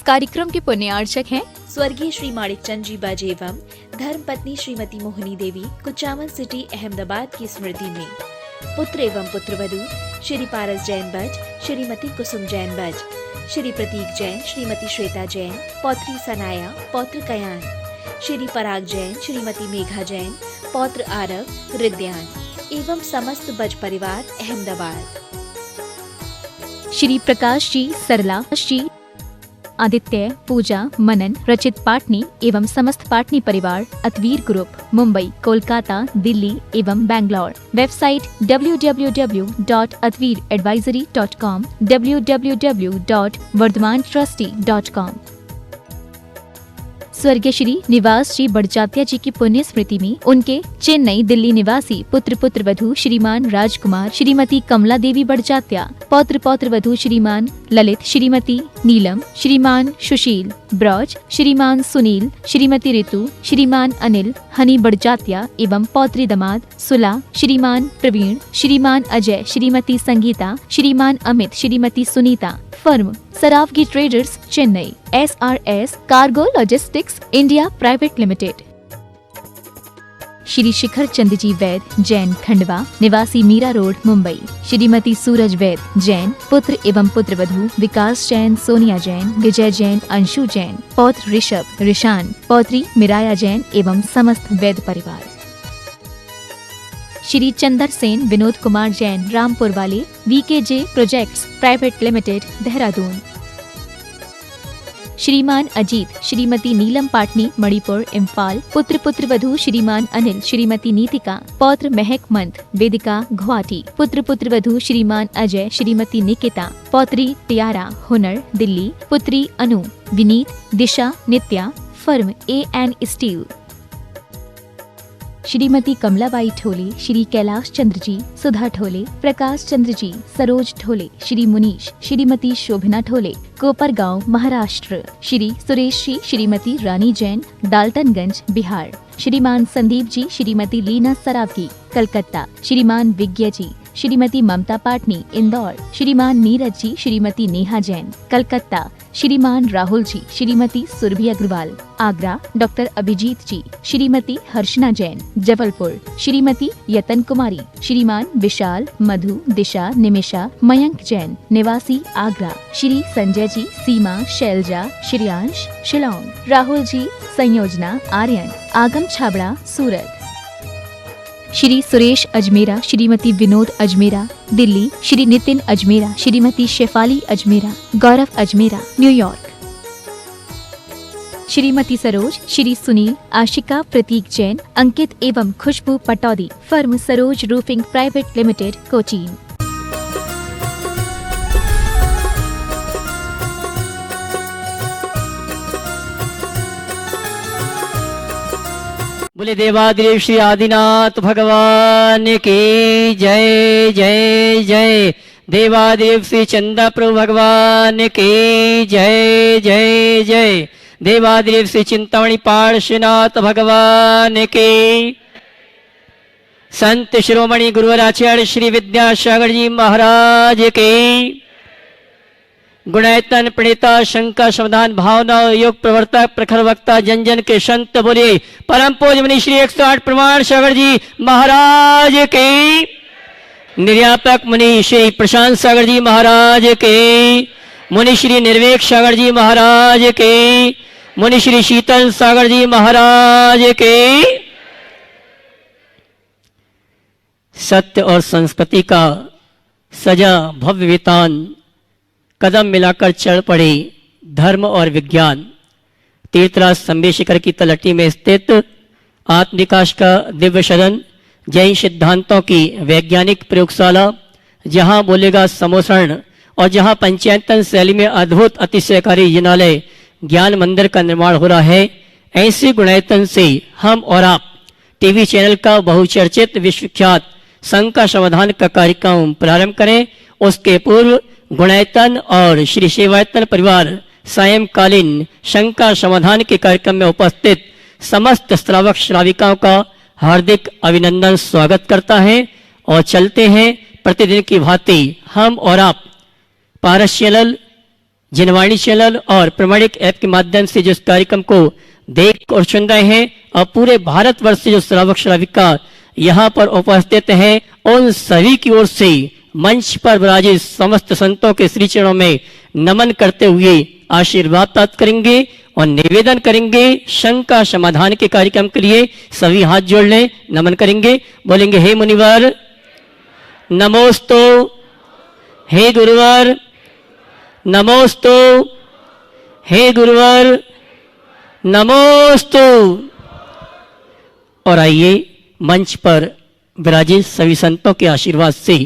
कार्यक्रम के पुण्यार्चक हैं स्वर्गीय श्री माणिकचंद जी बाजे एवं धर्मपत्नी श्रीमती मोहिनी देवी, कुचामन सिटी, अहमदाबाद की स्मृति में पुत्र एवं पुत्रवधू श्री पारस जैन बज, श्रीमती कुसुम जैन बज, श्री प्रतीक जैन, श्रीमती श्वेता जैन, पौत्री सनाया, पौत्र कयान, श्री पराग जैन, श्रीमती मेघा जैन, पौत्र आरव, रिद्यान एवं समस्त बज परिवार अहमदाबाद। श्री प्रकाश जी, सरला जी, आदित्य, पूजा, मनन, रचित पाटनी एवं समस्त पाटनी परिवार, अतवीर ग्रुप, मुंबई, कोलकाता, दिल्ली एवं बैंगलोर। Website www.atveeradvisory.com, www.vardhamantrusty.com। स्वर्गीय श्री निवास जी बड़जात्या जी की पुण्य स्मृति में उनके चेन्नई, दिल्ली निवासी पुत्र पुत्रवधू श्रीमान राजकुमार, श्रीमती कमला देवी बड़जात्या, पौत्र पौत्रवधू श्रीमान ललित, श्रीमती नीलम, श्रीमान सुशील ब्रज, श्रीमान सुनील, श्रीमती ऋतु, श्रीमान अनिल हनी बड़जात्या एवं पौत्री दमाद सुला, श्रीमान प्रवीण, श्रीमान Ajay, Shrimati Sangeeta, Shriman Amit, Shrimati Sunita. Firm Saraogi traders, Chennai. SRS cargo logistics India private limited. Shri Shikhar Chand ji Vaid, Jain, Khandwa, निवासी मीरा रोड, मुंबई। श्रीमती सूरज वैद, जैन, पुत्र एवं पुत्रवधू विकास जैन, सोनिया जैन, विजय जैन, अंशु जैन, पौत्र ऋषभ, ऋषान, पौत्री मिराया जैन एवं समस्त वैद परिवार। श्री चंदर सेन, विनोद कुमार जैन, रामपुर वाले, VKJ projects private limited, Dehradun. श्रीमान अजीत, श्रीमती नीलम पाटनी, मणिपुर, इम्फाल, पुत्र पुत्रवधू श्रीमान अनिल, श्रीमती नीतिका, पौत्र महक मंथ, वेदिका, गुवाहाटी, पुत्र पुत्रवधू श्रीमान अजय, श्रीमती निकिता, पौत्री टियारा, हुनर, दिल्ली, पुत्री Anu, Vineet, Disha, Nitya. Firm AN steel. Shrimati Kamlabai Thole, Shri Kailash Chandra ji, Sudha Thole, Prakash Chandra ji, Saroj Thole, Shri Munish, Shrimati Shobhana Thole, Kopargaon, Maharashtra. Shri Suresh ji, Shrimati Rani Jain, Daltonganj, Bihar. Shriman Sandeep जी, श्रीमती लीना सरावगी, कलकत्ता। श्रीमान विज्ञ जी, श्रीमती ममता पाटनी, इंदौर। श्रीमान नीरज जी, श्रीमती नेहा जैन, कलकत्ता। श्रीमान राहुल जी, श्रीमती सुरभि अग्रवाल, आगरा। डॉक्टर अभिजीत जी, श्रीमती हर्षना जैन, जबलपुर। श्रीमती यतन कुमारी, श्रीमान विशाल, मधु, दिशा, निमिषा, मयंक जैन, निवासी आगरा। श्री संजय जी, सीमा, शैलजा, श्रेयांश, शिलोंग। राहुल जी, संयोजना, आर्यन, आगम छाबड़ा, सूरत। श्री सुरेश अजमेरा, श्रीमती विनोद अजमेरा, दिल्ली। श्री नितिन अजमेरा, श्रीमती शेफाली अजमेरा, गौरव अजमेरा, न्यूयॉर्क। श्रीमती सरोज, श्री सुनील, आशिका, प्रतीक जैन, अंकित एवं Khushboo Pataudi. Firm Saroj roofing private limited, Cochin. बोले देवादिदेव श्री आदिनाथ भगवान की जय जय जय। देवादिदेव श्री चंदा प्रभु भगवान की जय जय जय। देवादिदेव श्री चिंतामणि पार्श्वनाथ भगवान की। संत शिरोमणि गुरुवराचार्य श्री विद्यासागर जी महाराज की। गुणायतन प्रणेता, शंकर समाधान, भावना, योग प्रवर्तक, प्रखर वक्ता, जन जन के संत बोले परम पूज्य मुनि श्री 108 प्रमाण सागर जी महाराज के। निर्यापक मुनि श्री प्रशांत सागर जी महाराज के। मुनि श्री निर्वेक सागर जी महाराज के। मुनि श्री शीतल सागर जी महाराज के। सत्य और संस्कृति का सजा भव्य वितान कदम मिलाकर चढ़ पड़े धर्म और विज्ञान। तीर्थराज संबे शिखर की तलहटी में स्थित आत्मविकास का दिव्य सदन, जैन सिद्धांतों की वैज्ञानिक प्रयोगशाला, जहां बोलेगा समोसरण और जहां पंचायतन शैली में अद्भुत अतिशयकारी जिनालय ज्ञान मंदिर का निर्माण हो रहा है। ऐसे गुणायतन से हम और आप टीवी चैनल का बहुचर्चित विश्वविख्यात संघ का समाधान का कार्यक्रम प्रारंभ करें। उसके पूर्व गुणायतन और श्री सेवायतन परिवार सायंकालीन शंका समाधान के कार्यक्रम में उपस्थित समस्त श्रावक श्राविकाओं का हार्दिक अभिनंदन स्वागत करता है। और चलते हैं प्रतिदिन की भांति हम और आप पारस चैनल, जनवाणी चैनल और प्रमाणिक ऐप के माध्यम से जो इस कार्यक्रम को देख और सुन रहे हैं और पूरे भारतवर्ष से जो श्रावक श्राविका यहाँ पर उपस्थित हैं, उन सभी की ओर से मंच पर विराजित समस्त संतों के श्री चरणों में नमन करते हुए आशीर्वाद प्राप्त करेंगे और निवेदन करेंगे शंका समाधान के कार्यक्रम के लिए सभी हाथ जोड़ लें, नमन करेंगे, बोलेंगे हे मुनिवर नमोस्तु, हे गुरुवर नमोस्तु, हे गुरुवर नमोस्तु। और आइए मंच पर विराजित सभी संतों के आशीर्वाद से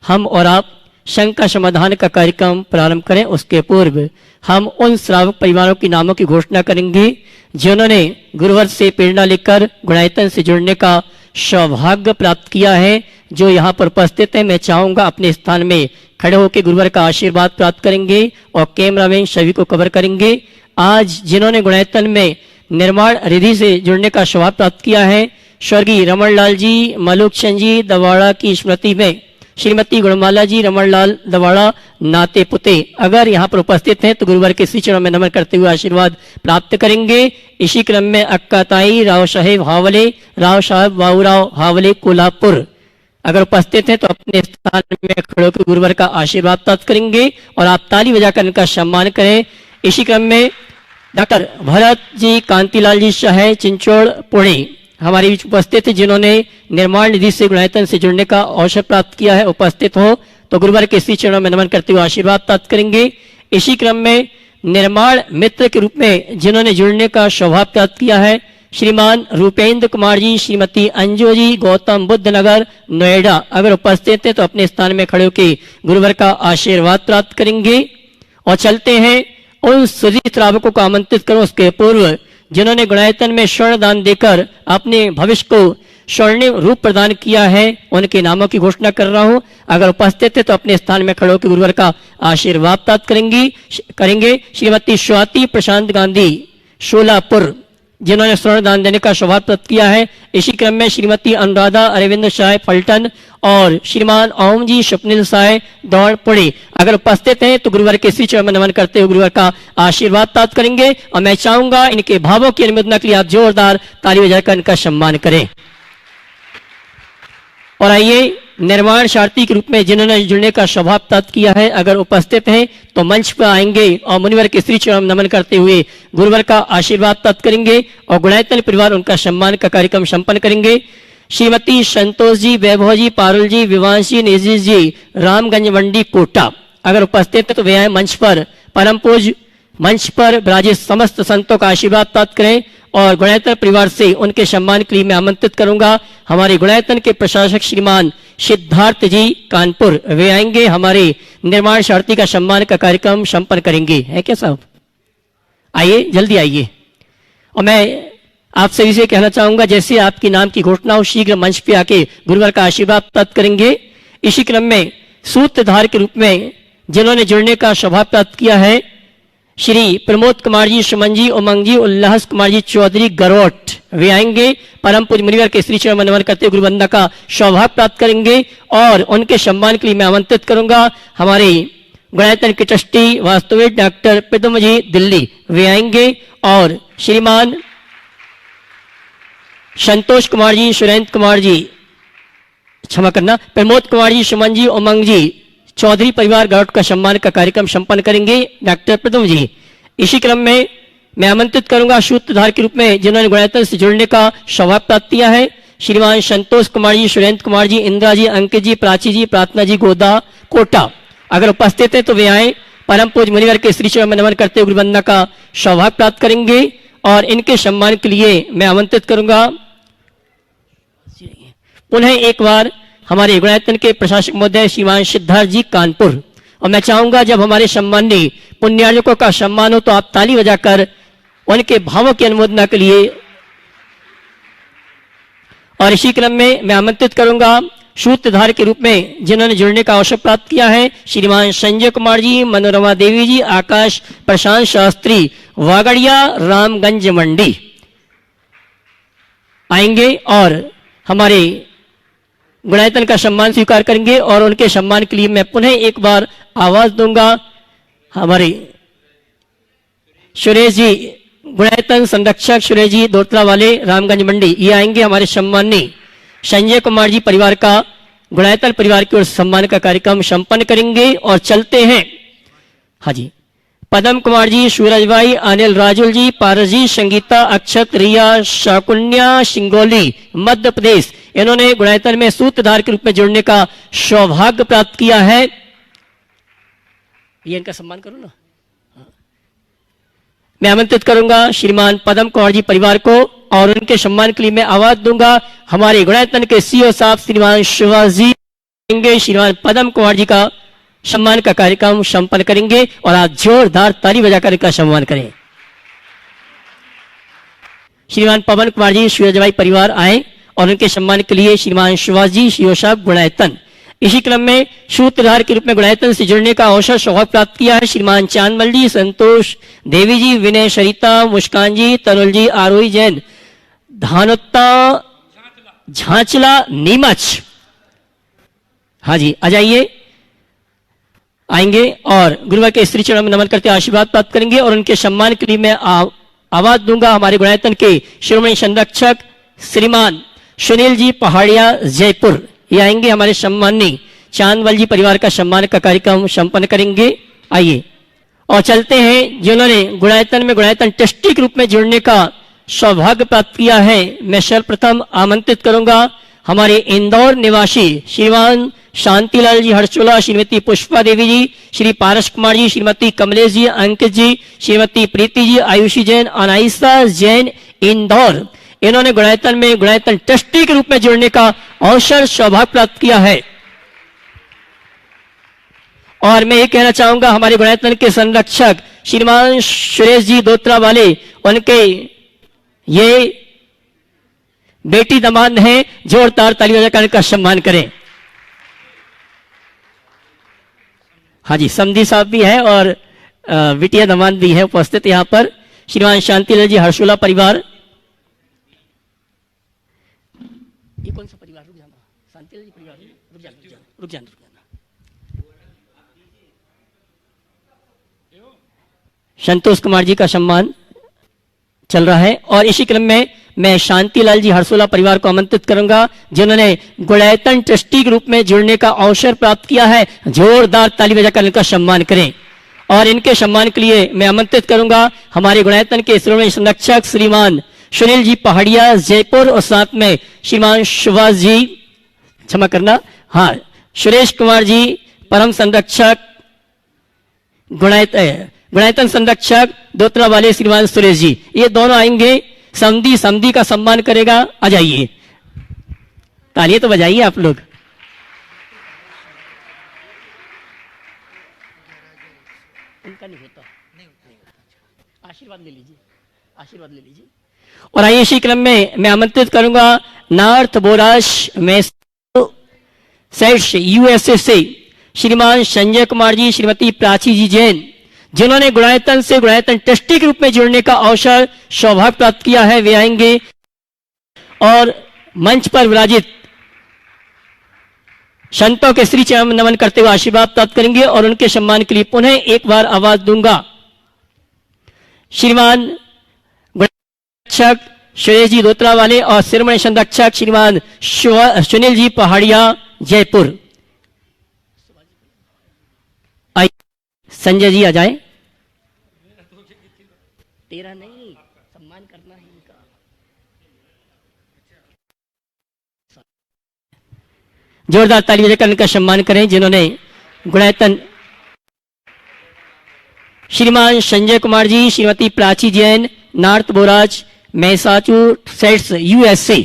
हम और आप शंका समाधान का कार्यक्रम प्रारंभ करें। उसके पूर्व हम उन श्रावक परिवारों के नामों की घोषणा करेंगे जिन्होंने गुरुवर से प्रेरणा लेकर गुणायतन से जुड़ने का सौभाग्य प्राप्त किया है, जो यहाँ पर उपस्थित है। मैं चाहूंगा अपने स्थान में खड़े होकर गुरुवर का आशीर्वाद प्राप्त करेंगे और कैमरा में सभी को कवर करेंगे। आज जिन्होंने गुणायतन में निर्माण रिधि से जुड़ने का सौभाग्य प्राप्त किया है, स्वर्गीय रमन लाल जी मलुक चंद जी दवाड़ा की स्मृति में श्रीमती गुणमाला जी रमन लाल दवाड़ा नाते पुते अगर यहाँ पर उपस्थित हैं तो गुरुवर के श्री चरणों में नमन करते हुए आशीर्वाद प्राप्त करेंगे। इसी क्रम में अक्का ताई राव साहेब हावले, राव साहब बाबूराव हावले कोल्हापुर अगर उपस्थित हैं तो अपने स्थान में खड़े होकर गुरुवर का आशीर्वाद प्राप्त करेंगे और आप ताली बजाकर इनका सम्मान करें। इसी क्रम में डॉक्टर भरत जी कांतिलाल जी शाह चिंचोड़ पुणे हमारे बीच उपस्थित है, जिन्होंने निर्माण निधि से गुणायतन से जुड़ने का अवसर प्राप्त किया है। उपस्थित हो तो गुरुवर के श्री चरणों में नमन करते हुए आशीर्वाद प्राप्त करेंगे। इसी क्रम में निर्माण मित्र के रूप में जिन्होंने जुड़ने का सौभाग्य प्राप्त किया है, श्रीमान रूपेंद्र कुमार जी श्रीमती अंजू जी गौतम बुद्ध नगर नोएडा अगर उपस्थित है तो अपने स्थान में खड़े होकर गुरुवर का आशीर्वाद प्राप्त करेंगे। और चलते हैं उन सभी श्रावकों को आमंत्रित करो उसके पूर्व जिन्होंने गुणायतन में स्वर्ण दान देकर अपने भविष्य को स्वर्णिम रूप प्रदान किया है, उनके नामों की घोषणा कर रहा हूं। अगर उपस्थित है तो अपने स्थान में खड़े होकर गुरुवर का आशीर्वाद प्राप्त करेंगे। श्रीमती स्वाति प्रशांत गांधी शोलापुर जिन्होंने स्वर्ण दान देने का सौभाग्य प्राप्त किया है। इसी क्रम में श्रीमती अनुराधा अरविंद शाह फल्टन और श्रीमान ओम जी स्वप्निल शाह दौड़ पुणे अगर उपस्थित हैं तो गुरुवर के श्री चरण में नमन करते हुए गुरुवर का आशीर्वाद प्राप्त करेंगे। और मैं चाहूंगा इनके भावों की अनुमोदना के लिए आप जोरदार ताली बजाकर इनका सम्मान करें। और आइए निर्माण शारथी के रूप में जिन्होंने जुड़ने का सौभाग्य प्राप्त किया है अगर उपस्थित हैं तो मंच पर आएंगे और मुनिवर के श्री चरण नमन करते हुए गुरुवर का आशीर्वाद प्राप्त करेंगे और गुणायतन परिवार उनका सम्मान का कार्यक्रम संपन्न करेंगे। श्रीमती संतोष जी वैभव जी पारुल जी विवांश जी नेजिश जी रामगंज मंडी कोटा अगर उपस्थित है तो वे आए मंच पर परम पूज्य मंच पर विराजित समस्त संतों का आशीर्वाद प्राप्त करें। और गुणायतन परिवार से उनके सम्मान के लिए मैं आमंत्रित करूंगा हमारे गुणायतन के प्रशासक श्रीमान सिद्धार्थ जी कानपुर, वे आएंगे हमारे निर्माण शारथी का सम्मान का कार्यक्रम संपन्न करेंगे। है क्या साहब? आइए जल्दी आइए। और मैं आप सभी से कहना चाहूंगा जैसे आपके नाम की घोषणा हो शीघ्र मंच पे आके गुरुवर का आशीर्वाद प्राप्त करेंगे। इसी क्रम में सूत्रधार के रूप में जिन्होंने जुड़ने का सौभाग्य प्राप्त किया है, श्री प्रमोद कुमार जी सुमन जी उमंग जी उल्लास कुमार जी चौधरी गरोट, वे आएंगे परम पूज्य मुनिवर के श्री चरण में नमन करते हुए गुरुवंदना का सौभाग्य प्राप्त करेंगे। और उनके सम्मान के लिए मैं आमंत्रित करूंगा हमारे गुणायतन के ट्रस्टी वास्तविक डॉक्टर प्रीतम जी दिल्ली, वे आएंगे और श्रीमान संतोष कुमार जी सुरेंद्र कुमार जी क्षमा करना प्रमोद कुमार जी सुमन जी उमंग जी चौधरी परिवार गौट का सम्मान का कार्यक्रम संपन्न करेंगे डॉक्टर प्रथम जी। इसी क्रम में मैं आमंत्रित करूंगा सूत्रधार के रूप में जिन्होंने गुणायतन से जुड़ने का सौभाग्य प्राप्त किया है, श्रीमान संतोष कुमार जी सुरेंद्र कुमार जी इंदिरा जी अंकित जी प्राची जी प्रार्थना जी गोदा कोटा अगर उपस्थित है तो वे आए परम पूज्य मुनिवर के श्री चरण में नमन करते हुए गुरुवंदना का सौभाग्य प्राप्त करेंगे। और इनके सम्मान के लिए मैं आमंत्रित करूंगा पुनः एक बार हमारे गुणायतन के प्रशासक महोदय श्रीमान सिद्धार्थ जी कानपुर। और मैं चाहूंगा जब हमारे सम्माननीय पुण्यार्जकों का सम्मान हो तो आप ताली बजाकर उनके भावों की अनुमोदना के लिए। और इसी क्रम में मैं आमंत्रित करूंगा सूत्रधार के रूप में जिन्होंने जुड़ने का अवसर प्राप्त किया है, श्रीमान संजय कुमार जी मनोरमा देवी जी आकाश प्रशांत शास्त्री वागड़िया रामगंज मंडी आएंगे और हमारे गुणायतन का सम्मान स्वीकार करेंगे। और उनके सम्मान के लिए मैं पुनः एक बार आवाज दूंगा हमारे सुरेश जी गुणायतन संरक्षक, सुरेश जी दोतला वाले रामगंज मंडी, ये आएंगे। हमारे सम्माननीय संजय कुमार जी परिवार का, गुणायतन परिवार की ओर सम्मान का कार्यक्रम संपन्न करेंगे। और चलते हैं, हाँ जी, पदम कुमार जी, सूरज भाई, अनिल राजुल जी, पारस जी, संगीता, अक्षत, रिया, शाकुन्या, सिंगोली, मध्य प्रदेश, इन्होंने गुणायतन में सूत्रधार के रूप में जुड़ने का सौभाग्य प्राप्त किया है। ये इनका सम्मान करो ना। मैं आमंत्रित करूंगा श्रीमान पदम कुमार जी परिवार को, और उनके सम्मान के लिए मैं आवाज दूंगा हमारे गुणायतन के सीओ साहब श्रीमान सुभाष जी, श्रीमान पदम कुमार जी का सम्मान का कार्यक्रम संपन्न करेंगे। और आप जोरदार ताली बजाकर इनका सम्मान करें। श्रीमान पवन कुमार जी, सूरज भाई परिवार आए, और उनके सम्मान के लिए श्रीमान सुभाष जी, सीओ साहब गुणायतन। इसी क्रम में सूत्रधार के रूप में गुणायतन से जुड़ने का अवसर सौभाग्य प्राप्त किया है श्रीमान चांदमल जी, संतोष देवी जी, विनय, सरिता, मुस्कान जी, तनुल जी, आरोही जैन, धानुत्ता, झांचला, नीमच। हाँ जी, आ जाइए, आएंगे और गुरुवार के स्त्री चरण में नमन करते आशीर्वाद प्राप्त करेंगे। और उनके सम्मान के लिए मैं आवाज दूंगा हमारे गुणायतन के शिरोमणि संरक्षक श्रीमान सुनील जी पहाड़िया जयपुर, ये आएंगे। हमारे सम्माननीय चांदवल जी परिवार का सम्मान का कार्यक्रम संपन्न करेंगे। आइए, और चलते हैं जिन्होंने गुणायतन में गुणायतन ट्रस्टी के रूप में जुड़ने का सौभाग्य प्राप्त किया है। मैं सर्वप्रथम आमंत्रित करूंगा हमारे इंदौर निवासी श्रीमान शांतिलाल जी हर्षोला, श्रीमती पुष्पा देवी जी, श्री पारस कुमार जी, श्रीमती कमलेश जी, अंकित जी, श्रीमती प्रीति जी, आयुषी जैन, अनाइसा जैन, इंदौर, इन्होंने गुणायतन में गुणायतन ट्रस्टी के रूप में जुड़ने का अवसर सौभाग्य प्राप्त किया है। और मैं ये कहना चाहूंगा हमारे गुणायतन के संरक्षक श्रीमान सुरेश जी दोत्रा वाले, उनके ये बेटी दामाद हैं, जोरदार ताली बजाकर इनका सम्मान करें। हाँ जी, समधी साहब भी है और बिटिया दामाद भी है उपस्थित यहाँ पर। श्रीमान शांतिलाल जी हर्षोला परिवार, ये कौन सा परिवार? रुक जाना, शांतिलाल जी परिवार, रुक जाना। संतोष कुमार जी का सम्मान चल रहा है। और इसी क्रम में मैं शांतिलाल जी हर्षोला परिवार को आमंत्रित करूंगा जिन्होंने गुणायतन ट्रस्टी के रूप में जुड़ने का अवसर प्राप्त किया है। जोरदार ताली बजाकर इनका सम्मान करें। और इनके सम्मान के लिए मैं आमंत्रित करूंगा हमारे गुणायतन के श्रोमणी संरक्षक श्रीमान सुनील जी पहाड़िया जयपुर, और साथ में श्रीमान सुभाष जी, क्षमा करना, हाँ, सुरेश कुमार जी परम संरक्षक गुणायतन संरक्षक दोतरा वाले श्रीमान सुरेश जी, ये दोनों आएंगे। समधी का सम्मान करेगा। आ जाइए, तालियां तो बजाइए आप लोग। उनका नहीं होता, आशीर्वाद ले लीजिए, आशीर्वाद ले लीजिए। और आइए इसी क्रम में मैं आमंत्रित करूंगा नॉर्थ बोराश में यूएसए से श्रीमान संजय कुमार जी, श्रीमती प्राची जी जैन, जिन्होंने गुणायतन से गुणायतन ट्रस्टी के रूप में जुड़ने का अवसर सौभाग्य प्राप्त किया है। वे आएंगे और मंच पर विराजित संतों के श्री चरण नमन करते हुए आशीर्वाद प्राप्त करेंगे। और उनके सम्मान के लिए पुनः एक बार आवाज दूंगा श्रीमान संरक्षक सुरेश जी दोत्रा वाले और शिरोमणि संरक्षक श्रीमान सुनील जी पहाड़िया जयपुर। संजय जी आ जाए। तेरा नहीं, सम्मान करना है इनका। जोरदार ताली बजाकर इनका सम्मान करें जिन्होंने गुणायतन श्रीमान Sanjay Kumar ji, Shrimati Prachi Jain, north Boraj Massachusetts USA,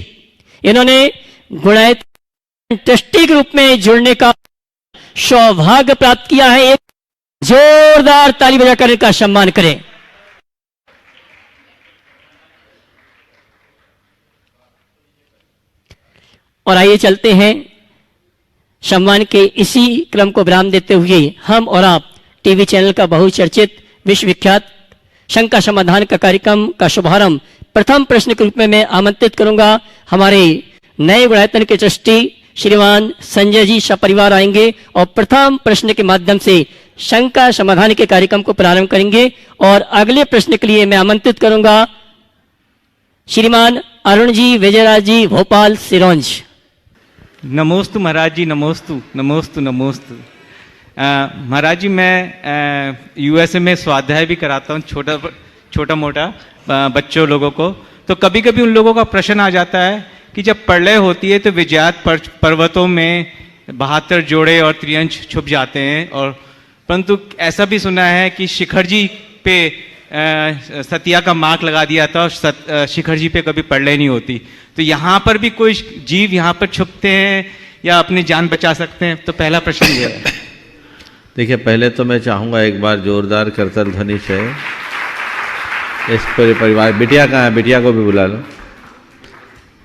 इन्होंने गुणायतन ट्रस्टी के रूप में जुड़ने का सौभाग्य प्राप्त किया है। एक जोरदार ताली बजाकर इनका सम्मान करें। और आइए चलते हैं सम्मान के इसी क्रम को विराम देते हुए हम और आप टीवी चैनल का बहुचर्चित विश्वविख्यात शंका समाधान का कार्यक्रम का शुभारंभ प्रथम प्रश्न के रूप में मैं आमंत्रित करूंगा हमारे नए गुणायतन के ट्रस्टी श्रीमान संजय जी सपरिवार आएंगे और प्रथम प्रश्न के माध्यम से शंका समाधान के कार्यक्रम को प्रारंभ करेंगे और अगले प्रश्न के लिए मैं आमंत्रित करूंगा श्रीमान अरुण जी विजयराज जी भोपाल सिरोंज। नमोस्तु महाराज जी, नमोस्तु नमोस्तु नमोस्तु। महाराज जी, मैं यूएसए में स्वाध्याय भी कराता हूँ छोटा मोटा बच्चों लोगों को। तो कभी कभी उन लोगों का प्रश्न आ जाता है कि जब प्रलय होती है तो विजयात पर्वतों में 72 जोड़े और त्रियंश छुप जाते हैं, और परंतु ऐसा भी सुना है कि शिखर जी पे सतिया का मार्क लगा दिया था और शिखर जी पे कभी प्रलय नहीं होती। तो यहाँ पर भी कोई जीव यहाँ पर छुपते हैं या अपनी जान बचा सकते हैं? तो पहला प्रश्न ये है। देखिए, पहले तो मैं चाहूँगा एक बार जोरदार करतल ध्वनि से इस पूरे परिवार, बिटिया कहाँ है, बिटिया को भी बुला लो,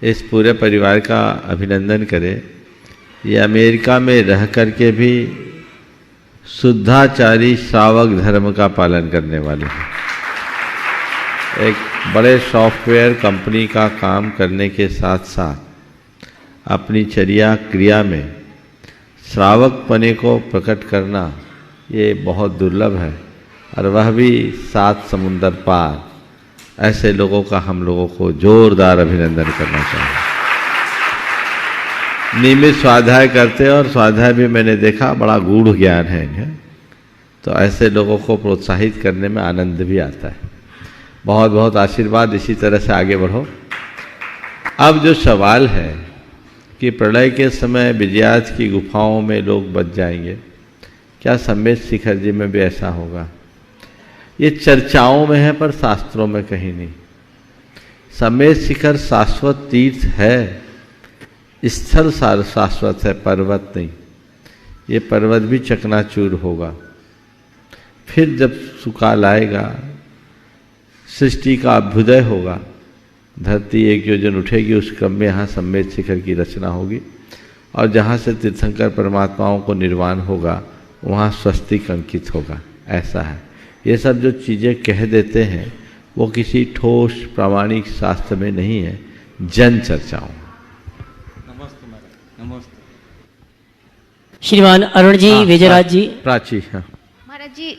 इस पूरे परिवार का अभिनंदन करें। ये अमेरिका में रह करके भी शुद्धाचारी श्रावक धर्म का पालन करने वाले हैं। एक बड़े सॉफ्टवेयर कंपनी का काम करने के साथ साथ अपनी चर्या क्रिया में श्रावक पने को प्रकट करना ये बहुत दुर्लभ है, और वह भी 7 समुंदर पार। ऐसे लोगों का हम लोगों को जोरदार अभिनंदन करना चाहिए। नियमित स्वाध्याय करते, और स्वाध्याय भी मैंने देखा बड़ा गूढ़ ज्ञान है इन्हें, तो ऐसे लोगों को प्रोत्साहित करने में आनंद भी आता है। बहुत बहुत आशीर्वाद, इसी तरह से आगे बढ़ो। अब जो सवाल है कि प्रलय के समय विजयात की गुफाओं में लोग बच जाएंगे, क्या सम्मेद शिखर जी में भी ऐसा होगा? ये चर्चाओं में है पर शास्त्रों में कहीं नहीं। सम्मेद शिखर शाश्वत तीर्थ है, स्थल शाश्वत है, पर्वत नहीं। ये पर्वत भी चकनाचूर होगा। फिर जब सुकाल आएगा, सृष्टि का अभ्युदय होगा, धरती एक योजन उठेगी, उस क्रम में यहाँ सम्मेद शिखर की रचना होगी, और जहाँ से तीर्थंकर परमात्माओं को निर्वाण होगा वहाँ स्वस्तिक अंकित होगा। ऐसा है। ये सब जो चीज़ें कह देते हैं वो किसी ठोस प्रामाणिक शास्त्र में नहीं है, जन चर्चाओं। नमस्ते महाराज, नमस्ते। श्रीमान अरुण जी विजयराज जी। प्राची, हाँ महाराज जी,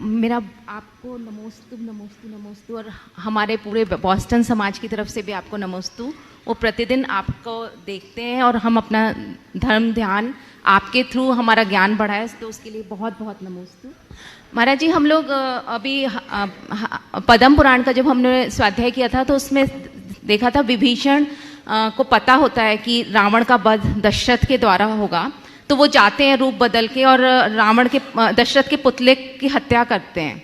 मेरा आपको नमोस्तु नमोस्तु नमोस्तु, और हमारे पूरे बॉस्टन समाज की तरफ से भी आपको नमोस्तु। वो प्रतिदिन आपको देखते हैं और हम अपना धर्म ध्यान आपके थ्रू हमारा ज्ञान बढ़ाए, तो उसके लिए बहुत बहुत नमोस्तु। महाराज जी, हम लोग अभी पद्म पुराण का जब हमने स्वाध्याय किया था तो उसमें देखा था विभीषण को पता होता है कि रावण का वध दशरथ के द्वारा होगा, तो वो जाते हैं रूप बदल के और रावण के दशरथ के पुतले की हत्या करते हैं।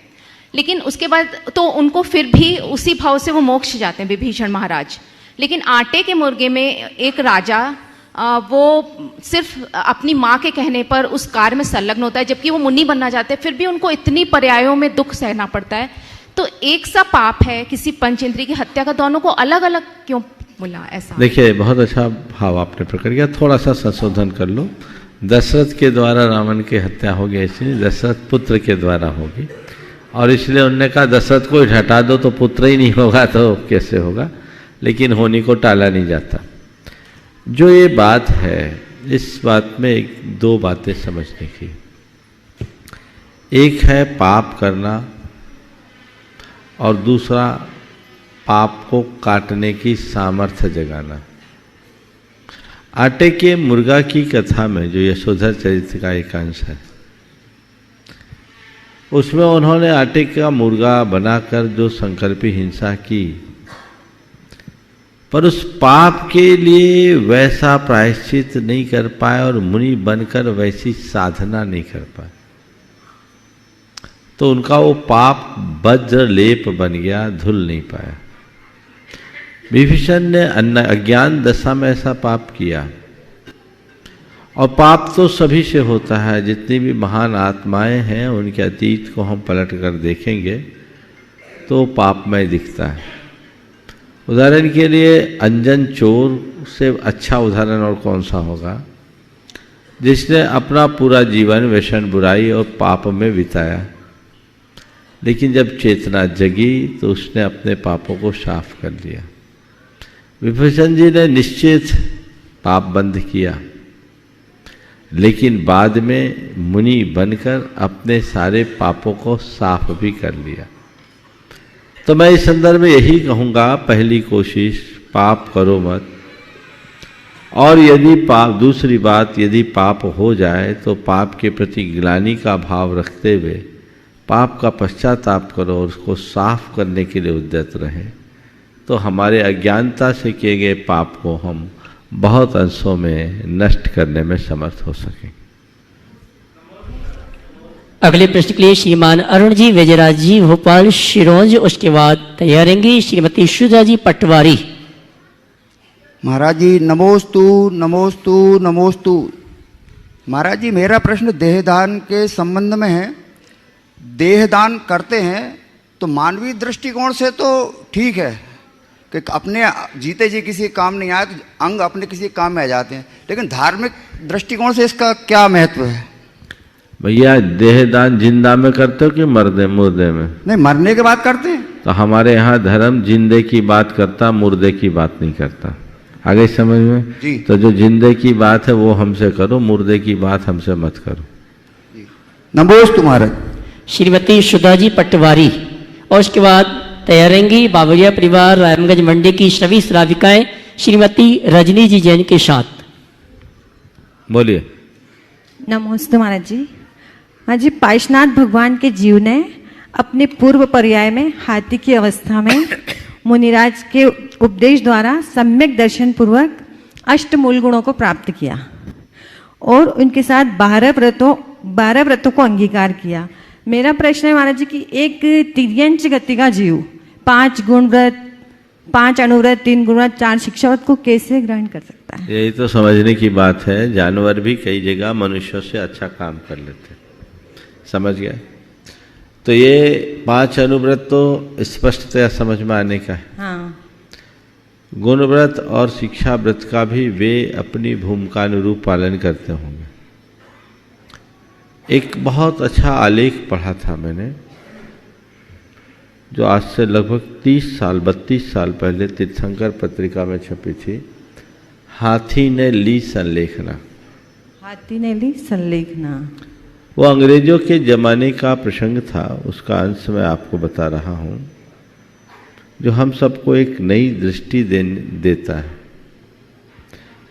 लेकिन उसके बाद तो उनको फिर भी उसी भाव से वो मोक्ष जाते हैं विभीषण महाराज। लेकिन आटे के मुर्गे में एक राजा वो सिर्फ अपनी माँ के कहने पर उस कार्य में संलग्न होता है, जबकि वो मुनि बनना चाहते हैं, फिर भी उनको इतनी पर्यायों में दुख सहना पड़ता है। तो एक सा पाप है किसी पंचेंद्रिय की हत्या का, दोनों को अलग अलग क्यों बोला? ऐसा देखिए, बहुत अच्छा भाव आपने प्रकट किया। थोड़ा सा संशोधन कर लो। दशरथ के द्वारा रावण की हत्या होगी, इसलिए दशरथ पुत्र के द्वारा होगी, और इसलिए उन्होंने कहा दशरथ को हटा दो तो पुत्र ही नहीं होगा तो कैसे होगा। लेकिन होने को टाला नहीं जाता। जो ये बात है, इस बात में दो बातें समझने की। एक है पाप करना, और दूसरा पाप को काटने की सामर्थ्य जगाना। आटे के मुर्गा की कथा में जो यशोधर चरित्र का एक अंश है, उसमें उन्होंने आटे का मुर्गा बनाकर जो संकल्पी हिंसा की, पर उस पाप के लिए वैसा प्रायश्चित नहीं कर पाए और मुनि बनकर वैसी साधना नहीं कर पाए, तो उनका वो पाप वज्र लेप बन गया, धुल नहीं पाया। विभीषण ने अज्ञान दशा में ऐसा पाप किया, और पाप तो सभी से होता है। जितनी भी महान आत्माएं हैं उनके अतीत को हम पलट कर देखेंगे तो पापमय दिखता है। उदाहरण के लिए अंजन चोर से अच्छा उदाहरण और कौन सा होगा, जिसने अपना पूरा जीवन व्यसन बुराई और पाप में बिताया, लेकिन जब चेतना जगी तो उसने अपने पापों को साफ कर लिया। विभीषण जी ने निश्चित पाप बंद किया, लेकिन बाद में मुनि बनकर अपने सारे पापों को साफ भी कर लिया। तो मैं इस संदर्भ में यही कहूँगा, पहली कोशिश पाप करो मत। और यदि पाप, दूसरी बात, यदि पाप हो जाए तो पाप के प्रति ग्लानि का भाव रखते हुए पाप का पश्चाताप करो और उसको साफ करने के लिए उद्यत रहें, तो हमारे अज्ञानता से किए गए पाप को हम बहुत अंशों में नष्ट करने में समर्थ हो सकें। अगले प्रश्न के लिए श्रीमान अरुण जी वेजराज जी भोपाल शिरोंज, उसके बाद तैयारेंगी श्रीमती सुधा जी पटवारी। महाराज जी नमोस्तु नमोस्तु नमोस्तु। महाराज जी मेरा प्रश्न देहदान के संबंध में है। देहदान करते हैं तो मानवीय दृष्टिकोण से तो ठीक है कि अपने जीते जी किसी काम नहीं आए तो अंग अपने किसी काम में आ जाते हैं, लेकिन धार्मिक दृष्टिकोण से इसका क्या महत्व है? भैया देहदान जिंदा में करते हो कि मुर्दे में? नहीं, मरने के बाद करते हैं। तो हमारे यहाँ धर्म जिंदे की बात करता, मुर्दे की बात नहीं करता। आगे समझ में जी। तो जो जिंदे की बात है वो हमसे करो, मुर्दे की बात हमसे मत करो। नमोस्तु महाराज। श्रीमती सुधा जी पटवारी, और उसके बाद तैयारेंगी बाबरिया परिवार रामगंज मंडी की श्रवी श्राविकाएं श्रीमती रजनी जी जैन के साथ। बोलिए। नमोस्तु महाराज जी। हाँ जी, पार्श्वनाथ भगवान के जीव ने अपने पूर्व पर्याय में हाथी की अवस्था में मुनिराज के उपदेश द्वारा सम्यक दर्शन पूर्वक अष्ट मूल गुणों को प्राप्त किया और उनके साथ 12 व्रतों को अंगीकार किया। मेरा प्रश्न है महाराज जी कि एक तिर्यंच गति का जीव 5 गुण व्रत, 5 अनुव्रत, 3 गुणव्रत, 4 शिक्षाव्रत को कैसे ग्रहण कर सकता है? यही तो समझने की बात है। जानवर भी कई जगह मनुष्यों से अच्छा काम कर लेते हैं, समझ गया? तो ये 5 अनुव्रत तो स्पष्टतया समझ में आने का है। हाँ। गुण व्रत और शिक्षा व्रत का भी वे अपनी भूमिका अनुरूप पालन करते होंगे। एक बहुत अच्छा आलेख पढ़ा था मैंने, जो आज से लगभग 32 साल पहले तीर्थंकर पत्रिका में छपी थी। हाथी ने ली संलेखना। हाथी ने ली संलेखना। वो अंग्रेजों के ज़माने का प्रसंग था, उसका अंश मैं आपको बता रहा हूँ, जो हम सबको एक नई दृष्टि देता है।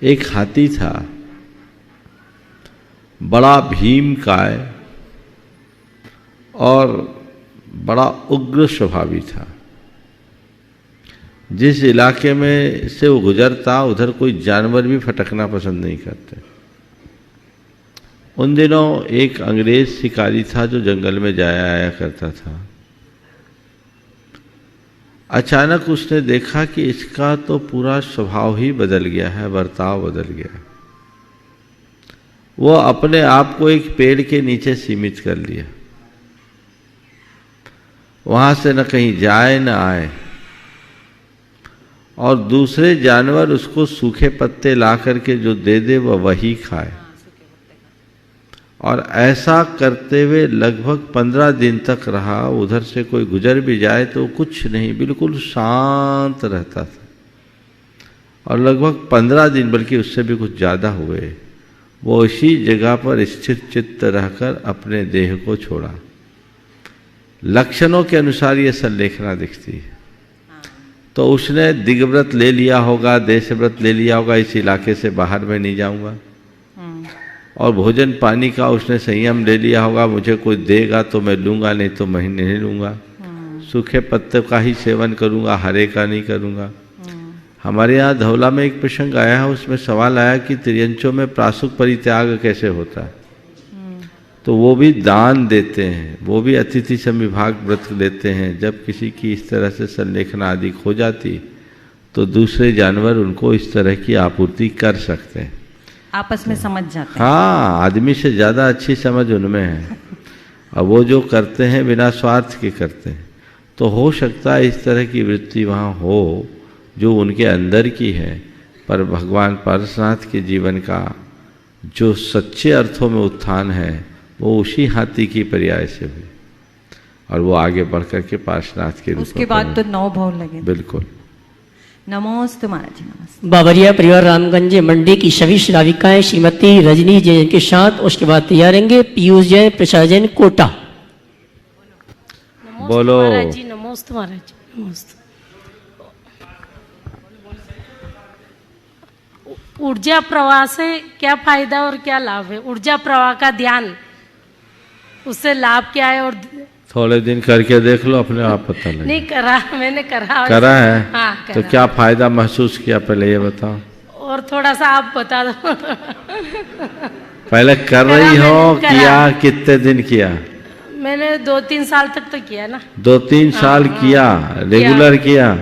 एक हाथी था, बड़ा भीमकाय और बड़ा उग्र स्वभावी था। जिस इलाके में से वो गुजरता उधर कोई जानवर भी फटकना पसंद नहीं करते। उन दिनों एक अंग्रेज शिकारी था जो जंगल में जाया आया करता था। अचानक उसने देखा कि इसका तो पूरा स्वभाव ही बदल गया है, बर्ताव बदल गया है। वो अपने आप को एक पेड़ के नीचे सीमित कर लिया, वहां से न कहीं जाए न आए, और दूसरे जानवर उसको सूखे पत्ते ला करके जो दे दे वह वही खाए। और ऐसा करते हुए लगभग 15 दिन तक रहा। उधर से कोई गुजर भी जाए तो कुछ नहीं, बिल्कुल शांत रहता था। और लगभग 15 दिन, बल्कि उससे भी कुछ ज़्यादा हुए, वो इसी जगह पर स्थिर चित्त रहकर अपने देह को छोड़ा। लक्षणों के अनुसार ये संलेखना दिखती है। तो उसने दिग्व्रत ले लिया होगा, देशव्रत ले लिया होगा, इस इलाके से बाहर मैं नहीं जाऊंगा। और भोजन पानी का उसने संयम ले लिया होगा, मुझे कोई देगा तो मैं लूँगा, नहीं तो मैं नहीं लूँगा। सूखे पत्ते का ही सेवन करूँगा, हरे का नहीं करूँगा। हमारे यहाँ धौला में एक प्रसंग आया है, उसमें सवाल आया कि त्रियंचों में प्रासुक परित्याग कैसे होता है। तो वो भी दान देते हैं, वो भी अतिथि समविभाग व्रत लेते हैं। जब किसी की इस तरह से संलेखना आदि खो जाती तो दूसरे जानवर उनको इस तरह की आपूर्ति कर सकते हैं, आपस में समझ जाते हैं। हाँ, आदमी से ज़्यादा अच्छी समझ उनमें है। और वो जो करते हैं बिना स्वार्थ के करते हैं। तो हो सकता है इस तरह की वृत्ति वहाँ हो जो उनके अंदर की है, पर भगवान पार्श्वनाथ के जीवन का जो सच्चे अर्थों में उत्थान है वो उसी हाथी की पर्याय से हुई, और वो आगे बढ़ कर के पार्श्वनाथ के रूप में उसके बाद तो 9 भाव लगे। बिल्कुल। नमोस्तु महाराज जी, नमस्ते। बाबरिया परिवार रामगंज मंडी की सभी श्राविकाएं श्रीमती रजनी जैन के साथ उसके बाद तैयार रहेंगे पीयूष जैन, प्रसाद जैन, कोटा। बोलो। महाराज जी नमोस्तु, महाराज जी नमोस्तु। ऊर्जा प्रवाह से क्या फायदा और क्या लाभ है? ऊर्जा प्रवाह का ध्यान, उससे लाभ क्या है? और थोड़े दिन करके देख लो, अपने आप पता लगे। नहीं करा, मैंने करा। करा है? हाँ, तो करा। क्या फायदा महसूस किया, पहले ये बताओ। और थोड़ा सा आप बता दो। पहले कर रही हो, करा। किया कितने दिन किया? मैंने 2-3 साल तक तो किया ना। 2-3 साल किया, रेगुलर किया?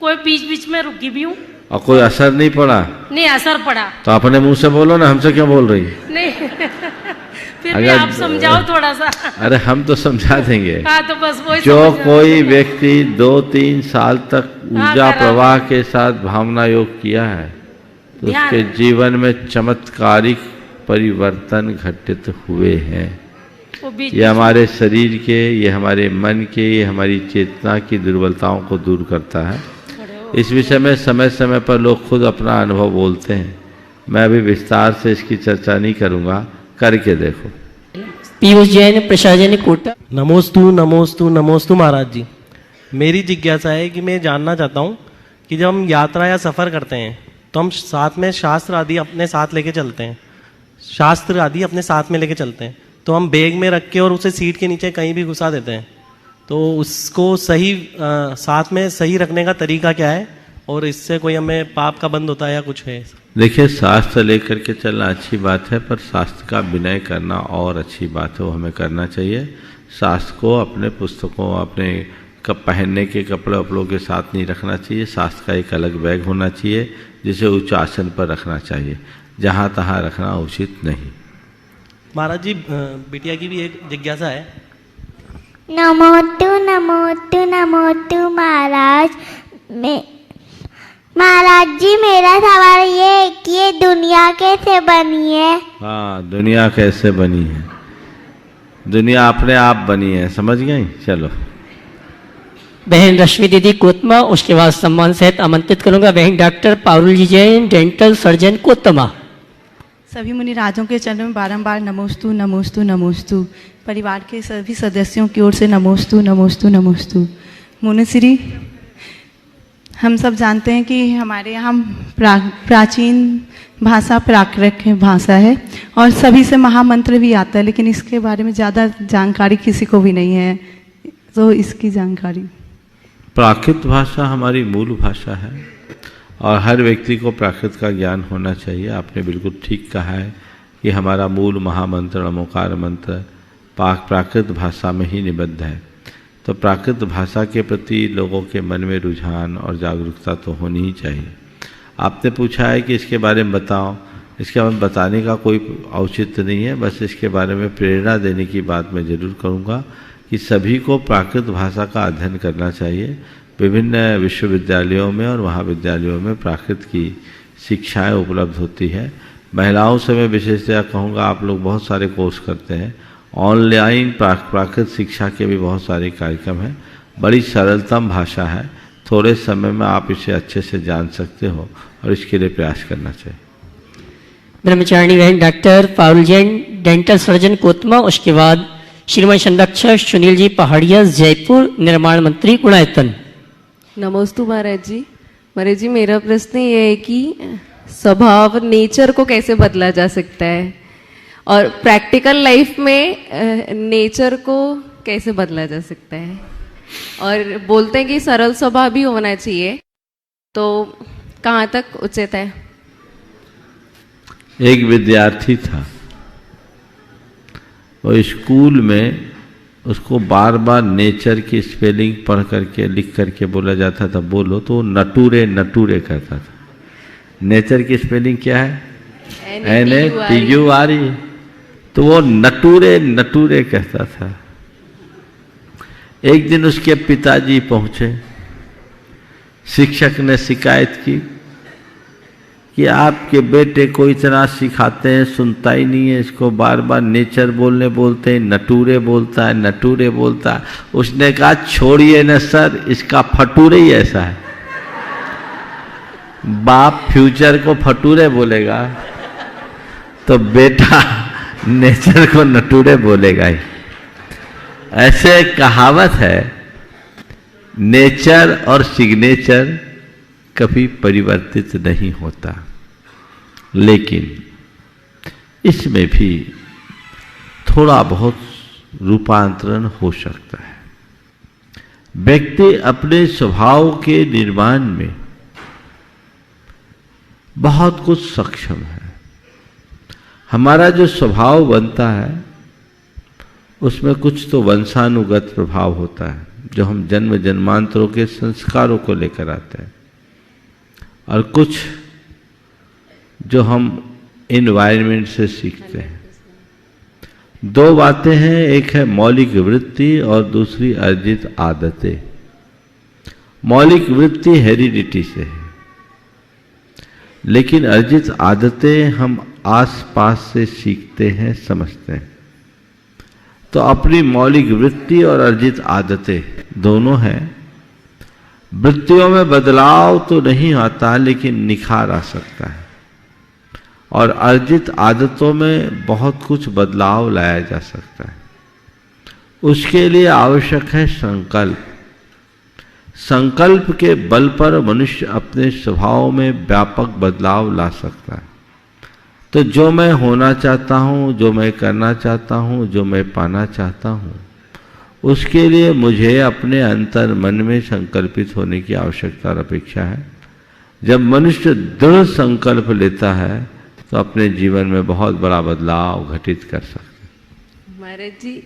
कोई बीच बीच में रुकी भी हूँ। और कोई असर नहीं पड़ा? नहीं, असर पड़ा। तो अपने मुंह से बोलो ना, हमसे क्यों बोल रही? नहीं फिर भी आप समझाओ थोड़ा सा। अरे हम तो समझा देंगे। हाँ, तो बस वही जो समझ- कोई व्यक्ति 2-3 साल तक ऊर्जा करा। प्रवाह के साथ भावना योग किया है तो ध्यान। उसके जीवन में चमत्कारिक परिवर्तन घटित हुए हैं। वो बीच ये हमारे शरीर के, ये हमारे मन के, ये हमारी चेतना की दुर्बलताओं को दूर करता है। इस विषय में समय समय पर लोग खुद अपना अनुभव बोलते हैं। मैं अभी विस्तार से इसकी चर्चा नहीं करूंगा, करके देखो। पीयूष जैन, प्रसाद जैन, कोटा। नमोस्तु नमोस्तु नमोस्तु महाराज जी। मेरी जिज्ञासा है कि मैं जानना चाहता हूँ कि जब हम यात्रा या सफ़र करते हैं तो हम साथ में शास्त्र आदि अपने साथ लेके चलते हैं, शास्त्र आदि अपने साथ में लेके चलते हैं, तो हम बैग में रख के और उसे सीट के नीचे कहीं भी घुसा देते हैं, तो उसको सही साथ में सही रखने का तरीका क्या है? और इससे कोई हमें पाप का बंद होता है या कुछ है? देखिए, शास्त्र लेकर के चलना अच्छी बात है, पर शास्त्र का विनय करना और अच्छी बात है, वो हमें करना चाहिए। शास्त्र को अपने पुस्तकों, अपने पहनने के कपड़े वपड़ों के साथ नहीं रखना चाहिए। शास्त्र का एक अलग बैग होना चाहिए जिसे उच्च आसन पर रखना चाहिए, जहाँ तहाँ रखना उचित नहीं। महाराज जी, बिटिया की भी एक जिज्ञासा है। नमोतु नमोतु नमोतु महाराज। महाराज जी, मेरा सवाल ये है कि ये दुनिया कैसे बनी है? हाँ, दुनिया कैसे बनी है? दुनिया अपने आप बनी है, समझ गई? चलो। बहन रश्मि दीदी, कोतमा। उसके बाद सम्मान सहित आमंत्रित करूंगा बहन डॉक्टर पारुल जी जैन, डेंटल सर्जन, कोतमा। सभी मुनिराजों के चरणों में बारंबार नमोस्तु नमोस्तु नमोस्तु। परिवार के सभी सदस्यों की ओर से नमोस्तु नमोस्तु नमोस्तु। मुनिश्री, हम सब जानते हैं कि हमारे यहाँ प्राचीन भाषा प्राकृत भाषा है और सभी से महामंत्र भी आता है, लेकिन इसके बारे में ज़्यादा जानकारी किसी को भी नहीं है, तो इसकी जानकारी। प्राकृत भाषा हमारी मूल भाषा है और हर व्यक्ति को प्राकृत का ज्ञान होना चाहिए। आपने बिल्कुल ठीक कहा है कि हमारा मूल महामंत्र नमोकार मंत्र प्राकृत भाषा में ही निबद्ध है। तो प्राकृत भाषा के प्रति लोगों के मन में रुझान और जागरूकता तो होनी ही चाहिए। आपने पूछा है कि इसके बारे में बताओ, इसके बारे में बताने का कोई औचित्य नहीं है, बस इसके बारे में प्रेरणा देने की बात मैं ज़रूर करूँगा कि सभी को प्राकृत भाषा का अध्ययन करना चाहिए। विभिन्न विश्वविद्यालयों में और महाविद्यालयों में प्राकृत की शिक्षाएं उपलब्ध होती है। महिलाओं से मैं विशेषतया कहूँगा, आप लोग बहुत सारे कोर्स करते हैं, ऑनलाइन प्राकृत शिक्षा के भी बहुत सारे कार्यक्रम हैं। बड़ी सरलतम भाषा है, थोड़े समय में आप इसे अच्छे से जान सकते हो और इसके लिए प्रयास करना चाहिए। ब्रह्मचारिणी बहन doctor Parul Jain, dental surgeon, Kotma. उसके बाद श्रीमती संरक्षक सुनील जी पहाड़िया, जयपुर, निर्माण मंत्री, गुणायतन। नमोस्तु महाराज जी। महाराज जी, मेरा प्रश्न ये है कि स्वभाव, नेचर को कैसे बदला जा सकता है और प्रैक्टिकल लाइफ में नेचर को कैसे बदला जा सकता है? और बोलते हैं कि सरल स्वभाव भी होना चाहिए, तो कहाँ तक उचित है? एक विद्यार्थी था, वो स्कूल में उसको बार बार नेचर की स्पेलिंग पढ़ करके लिख करके बोला जाता था, बोलो तो नटूरे नटूरे करता था। नेचर की स्पेलिंग क्या है? NATURE। तो वो नटूरे नटूरे कहता था। एक दिन उसके पिताजी पहुंचे, शिक्षक ने शिकायत की कि आपके बेटे को इतना सिखाते हैं, सुनता ही नहीं है, इसको बार बार नेचर बोलते हैं, नटूरे बोलता है, नटूरे बोलता है। उसने कहा छोड़िए न सर, इसका फटूरे ही ऐसा है। बाप फ्यूचर को फटूरे बोलेगा तो बेटा नेचर को नटूरे बोलेगा ही। ऐसे कहावत है, नेचर और सिग्नेचर कभी परिवर्तित नहीं होता, लेकिन इसमें भी थोड़ा बहुत रूपांतरण हो सकता है। व्यक्ति अपने स्वभाव के निर्माण में बहुत कुछ सक्षम है। हमारा जो स्वभाव बनता है उसमें कुछ तो वंशानुगत प्रभाव होता है, जो हम जन्म जन्मांतरों के संस्कारों को लेकर आते हैं, और कुछ जो हम एनवायरनमेंट से सीखते हैं। दो बातें हैं, एक है मौलिक वृत्ति और दूसरी अर्जित आदतें। मौलिक वृत्ति हेरिडिटी से है, लेकिन अर्जित आदतें हम आसपास से सीखते हैं, समझते हैं। तो अपनी मौलिक वृत्ति और अर्जित आदतें दोनों हैं। वृत्तियों में बदलाव तो नहीं आता, लेकिन निखार आ सकता है, और अर्जित आदतों में बहुत कुछ बदलाव लाया जा सकता है। उसके लिए आवश्यक है संकल्प। संकल्प के बल पर मनुष्य अपने स्वभाव में व्यापक बदलाव ला सकता है। तो जो मैं होना चाहता हूँ, जो मैं करना चाहता हूँ, जो मैं पाना चाहता हूँ, उसके लिए मुझे अपने अंतर मन में संकल्पित होने की आवश्यकता और अपेक्षा है। जब मनुष्य दृढ़ संकल्प लेता है तो अपने जीवन में बहुत बड़ा बदलाव घटित कर सकता है। महाराज जी,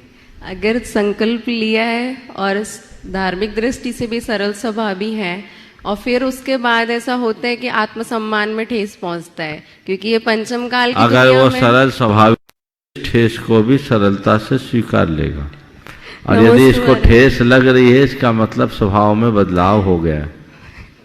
अगर संकल्प लिया है और धार्मिक दृष्टि से भी सरल स्वभावी है, और फिर उसके बाद ऐसा होता है कि आत्मसम्मान में ठेस पहुंचता है, क्योंकि ये पंचम काल की अगर दुनिया वो में सरल स्वभावी ठेस को भी सरलता से स्वीकार लेगा, और यदि इसको ठेस लग रही है, इसका मतलब स्वभाव में बदलाव हो गया।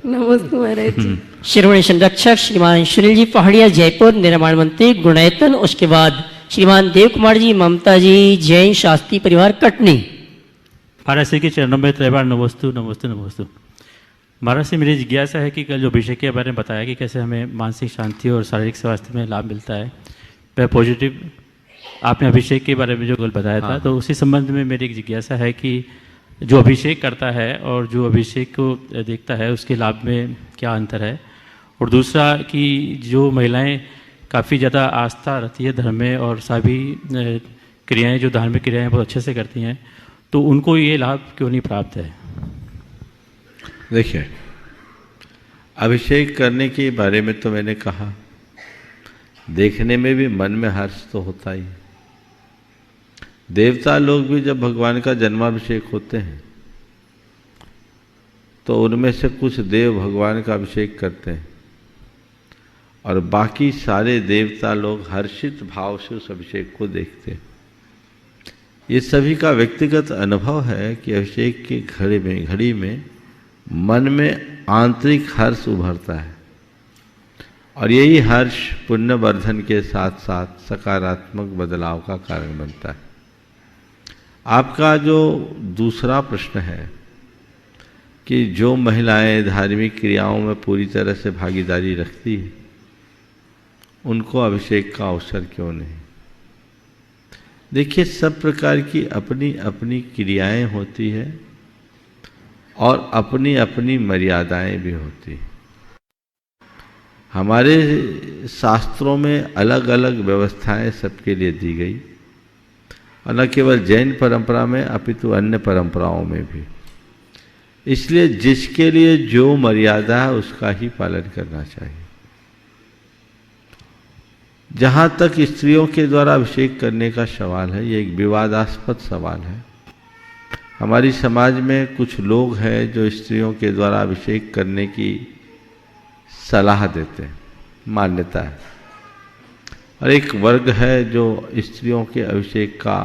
नमस्ते महाराज जी। शिरोमणि संरक्षक श्रीमान सुनील जी पहाड़िया जयपुर, निर्माण मंत्री गुणायतन, उसके बाद श्रीमान देव कुमार जी, ममता जी, जैन शास्त्री परिवार कटनी। महाराज श्री के चरणों में त्रैबार नमोस्तु नमोस्तु नमोस्तु। महाराज से मेरी जिज्ञासा है कि कल जो अभिषेक के बारे में बताया कि कैसे हमें मानसिक शांति और शारीरिक स्वास्थ्य में लाभ मिलता है, वह पॉजिटिव आपने अभिषेक के बारे में जो कल बताया था, तो उसी संबंध में मेरी एक जिज्ञासा है कि जो अभिषेक करता है और जो अभिषेक को देखता है उसके लाभ में क्या अंतर है, और दूसरा कि जो महिलाएं काफ़ी ज़्यादा आस्था रखती है धर्म में और सभी क्रियाएं, जो धार्मिक क्रियाएं बहुत अच्छे से करती हैं, तो उनको ये लाभ क्यों नहीं प्राप्त है? देखिए, अभिषेक करने के बारे में तो मैंने कहा, देखने में भी मन में हर्ष तो होता ही। देवता लोग भी जब भगवान का जन्माभिषेक होते हैं तो उनमें से कुछ देव भगवान का अभिषेक करते हैं, और बाकी सारे देवता लोग हर्षित भाव से उस अभिषेक को देखते हैं। ये सभी का व्यक्तिगत अनुभव है कि अभिषेक की घड़ी में मन में आंतरिक हर्ष उभरता है, और यही हर्ष पुण्यवर्धन के साथ साथ सकारात्मक बदलाव का कारण बनता है। आपका जो दूसरा प्रश्न है कि जो महिलाएं धार्मिक क्रियाओं में पूरी तरह से भागीदारी रखती है, उनको अभिषेक का अवसर क्यों नहीं? देखिए, सब प्रकार की अपनी अपनी क्रियाएं होती है और अपनी अपनी मर्यादाएं भी होती हैं। हमारे शास्त्रों में अलग अलग व्यवस्थाएं सबके लिए दी गई, और न केवल जैन परंपरा में अपितु अन्य परंपराओं में भी। इसलिए जिसके लिए जो मर्यादा है उसका ही पालन करना चाहिए। जहाँ तक स्त्रियों के द्वारा अभिषेक करने का सवाल है, ये एक विवादास्पद सवाल है। हमारी समाज में कुछ लोग हैं जो स्त्रियों के द्वारा अभिषेक करने की सलाह देते हैं, मान्यता है, और एक वर्ग है जो स्त्रियों के अभिषेक का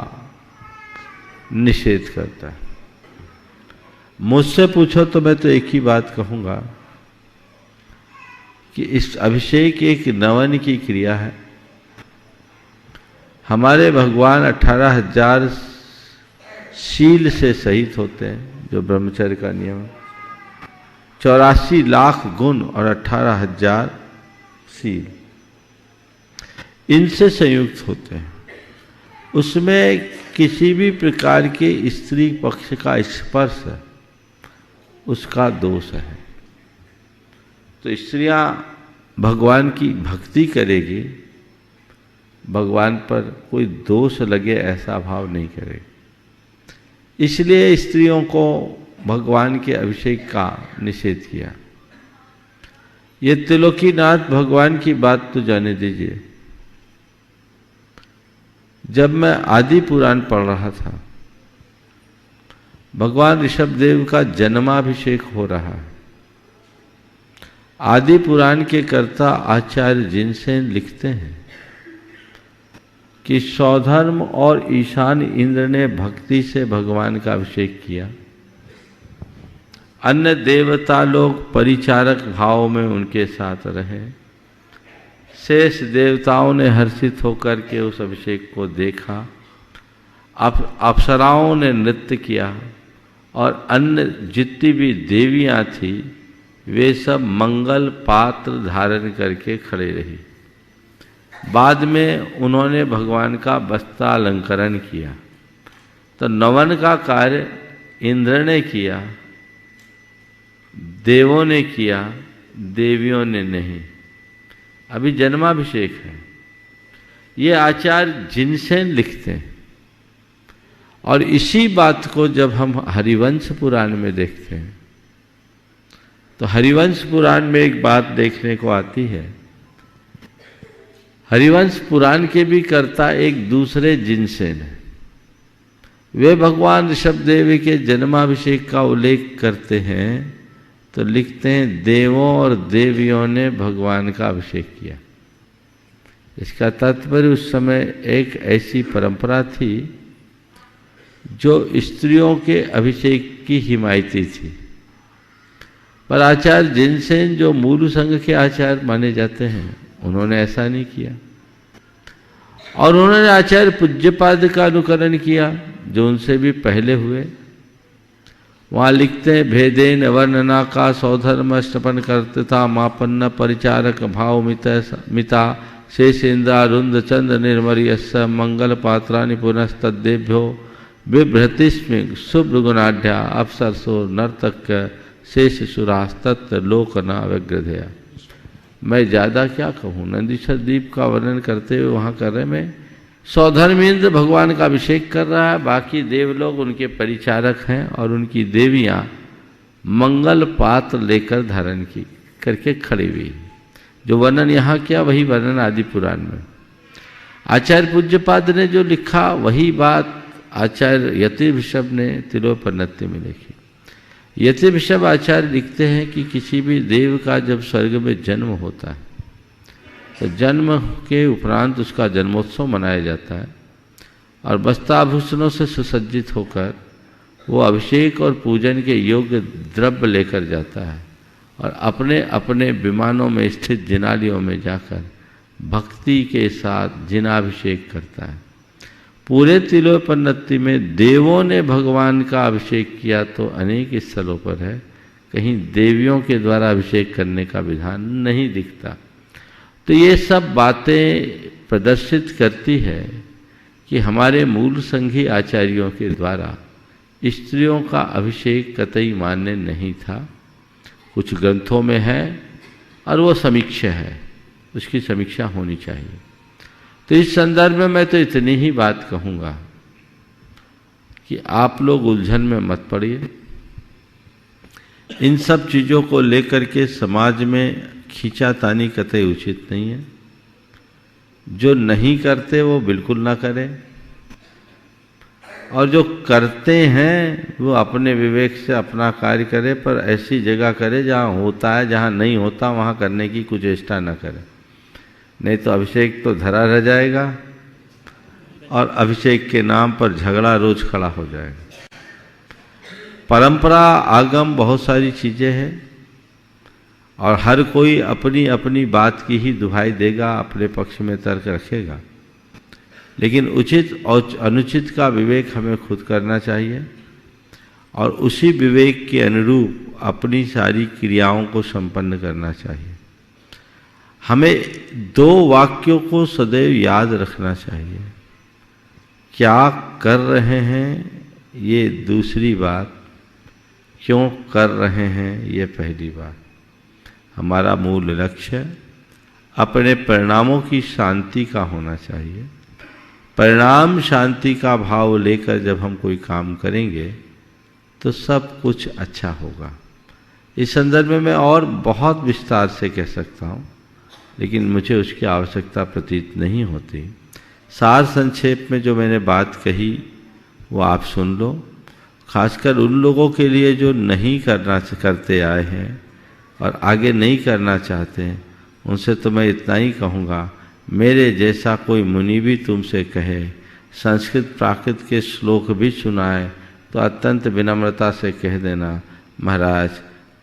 निषेध करता है। मुझसे पूछो तो मैं तो एक ही बात कहूँगा कि इस अभिषेक एक नवन की क्रिया है। हमारे भगवान 18,000 शील से सहित होते हैं, जो ब्रह्मचर्य का नियम है। 84 लाख गुण और 18,000 सील इनसे संयुक्त होते हैं। उसमें किसी भी प्रकार के स्त्री पक्ष का स्पर्श उसका दोष है। तो स्त्रियां भगवान की भक्ति करेगी, भगवान पर कोई दोष लगे ऐसा भाव नहीं करेगी। इसलिए स्त्रियों को भगवान के अभिषेक का निषेध किया। ये त्रिलोकीनाथ भगवान की बात तो जाने दीजिए। जब मैं आदि पुराण पढ़ रहा था, भगवान ऋषभदेव का जन्माभिषेक हो रहा है। आदि पुराण के कर्ता आचार्य जिनसेन लिखते हैं कि सौधर्म और ईशान इंद्र ने भक्ति से भगवान का अभिषेक किया। अन्य देवता लोग परिचारक भाव में उनके साथ रहे। शेष देवताओं ने हर्षित होकर के उस अभिषेक को देखा। अप्सराओं ने नृत्य किया और अन्य जितनी भी देवियां थी वे सब मंगल पात्र धारण करके खड़े रही। बाद में उन्होंने भगवान का वस्त्रालंकरण किया। तो नवन का कार्य इंद्र ने किया, देवों ने किया, देवियों ने नहीं। अभी जन्माभिषेक है। ये आचार्य जिनसेन लिखते हैं। और इसी बात को जब हम हरिवंश पुराण में देखते हैं तो हरिवंश पुराण में एक बात देखने को आती है। हरिवंश पुराण के भी कर्ता एक दूसरे जिनसेन है। वे भगवान ऋषभदेव के जन्माभिषेक का उल्लेख करते हैं तो लिखते हैं देवों और देवियों ने भगवान का अभिषेक किया। इसका तात्पर्य उस समय एक ऐसी परंपरा थी जो स्त्रियों के अभिषेक की हिमायती थी। पर आचार्य जिनसेन जो मूल संघ के आचार्य माने जाते हैं उन्होंने ऐसा नहीं किया। और उन्होंने आचार्य पूज्यपाद का अनुकरण किया जो उनसे भी पहले हुए। वहाँ लिखते हैं भेदेन वर्णना का सौधर्म स्तपन कर्तता मापन्न परिचारक भाव मिता शेषेन्द्रा रुंद चंद्र निर्मरियस्स मंगल पात्रानि पुनस्तद्देभ्यो बिभ्रतिस्मि शुभ्रगुणाढ्या अप्सरसो नर्तक शेष सुरास्तत्र लोकना व्यग्रधया। मैं ज़्यादा क्या कहूँ, नंदीश्वर द्वीप का वर्णन करते हुए वहाँ कर रहे में सौधर्मेंद्र भगवान का अभिषेक कर रहा है। बाकी देव लोग उनके परिचारक हैं और उनकी देवियाँ मंगल पात्र लेकर धारण की करके खड़ी हुई। जो वर्णन यहाँ किया वही वर्णन आदि पुराण में। आचार्य पूज्यपाद ने जो लिखा वही बात आचार्य यतिवृषभ ने तिलोपन्नति में लिखी। यतिवृषभ आचार्य लिखते हैं कि किसी भी देव का जब स्वर्ग में जन्म होता है तो जन्म के उपरांत उसका जन्मोत्सव मनाया जाता है और वस्त्राभूषणों से सुसज्जित होकर वो अभिषेक और पूजन के योग्य द्रव्य लेकर जाता है और अपने अपने विमानों में स्थित जिनालियों में जाकर भक्ति के साथ जिनाभिषेक करता है। पूरे तिलोपन्नति में देवों ने भगवान का अभिषेक किया तो अनेक स्थलों पर है, कहीं देवियों के द्वारा अभिषेक करने का विधान नहीं दिखता। तो ये सब बातें प्रदर्शित करती है कि हमारे मूल संघी आचार्यों के द्वारा स्त्रियों का अभिषेक कतई मान्य नहीं था। कुछ ग्रंथों में है और वो समीक्षा है, उसकी समीक्षा होनी चाहिए। तो इस संदर्भ में मैं तो इतनी ही बात कहूँगा कि आप लोग उलझन में मत पड़िए। इन सब चीज़ों को लेकर के समाज में खींचातानी कतई उचित नहीं है। जो नहीं करते वो बिल्कुल ना करें और जो करते हैं वो अपने विवेक से अपना कार्य करे, पर ऐसी जगह करे जहाँ होता है, जहाँ नहीं होता वहाँ करने की कुछ चेष्टा न करे। नहीं तो अभिषेक तो धरा रह जाएगा और अभिषेक के नाम पर झगड़ा रोज खड़ा हो जाएगा। परंपरा आगम बहुत सारी चीज़ें हैं और हर कोई अपनी अपनी बात की ही दुहाई देगा, अपने पक्ष में तर्क रखेगा। लेकिन उचित और अनुचित का विवेक हमें खुद करना चाहिए और उसी विवेक के अनुरूप अपनी सारी क्रियाओं को संपन्न करना चाहिए। हमें 2 वाक्यों को सदैव याद रखना चाहिए। क्या कर रहे हैं ये दूसरी बात, क्यों कर रहे हैं ये पहली बात। हमारा मूल लक्ष्य अपने परिणामों की शांति का होना चाहिए। परिणाम शांति का भाव लेकर जब हम कोई काम करेंगे तो सब कुछ अच्छा होगा। इस संदर्भ में मैं और बहुत विस्तार से कह सकता हूँ, लेकिन मुझे उसकी आवश्यकता प्रतीत नहीं होती। सार संक्षेप में जो मैंने बात कही वो आप सुन लो। खासकर उन लोगों के लिए जो नहीं करते आए हैं और आगे नहीं करना चाहते हैं, उनसे तो मैं इतना ही कहूँगा, मेरे जैसा कोई मुनि भी तुमसे कहे, संस्कृत प्राकृत के श्लोक भी सुनाए, तो अत्यंत विनम्रता से कह देना, महाराज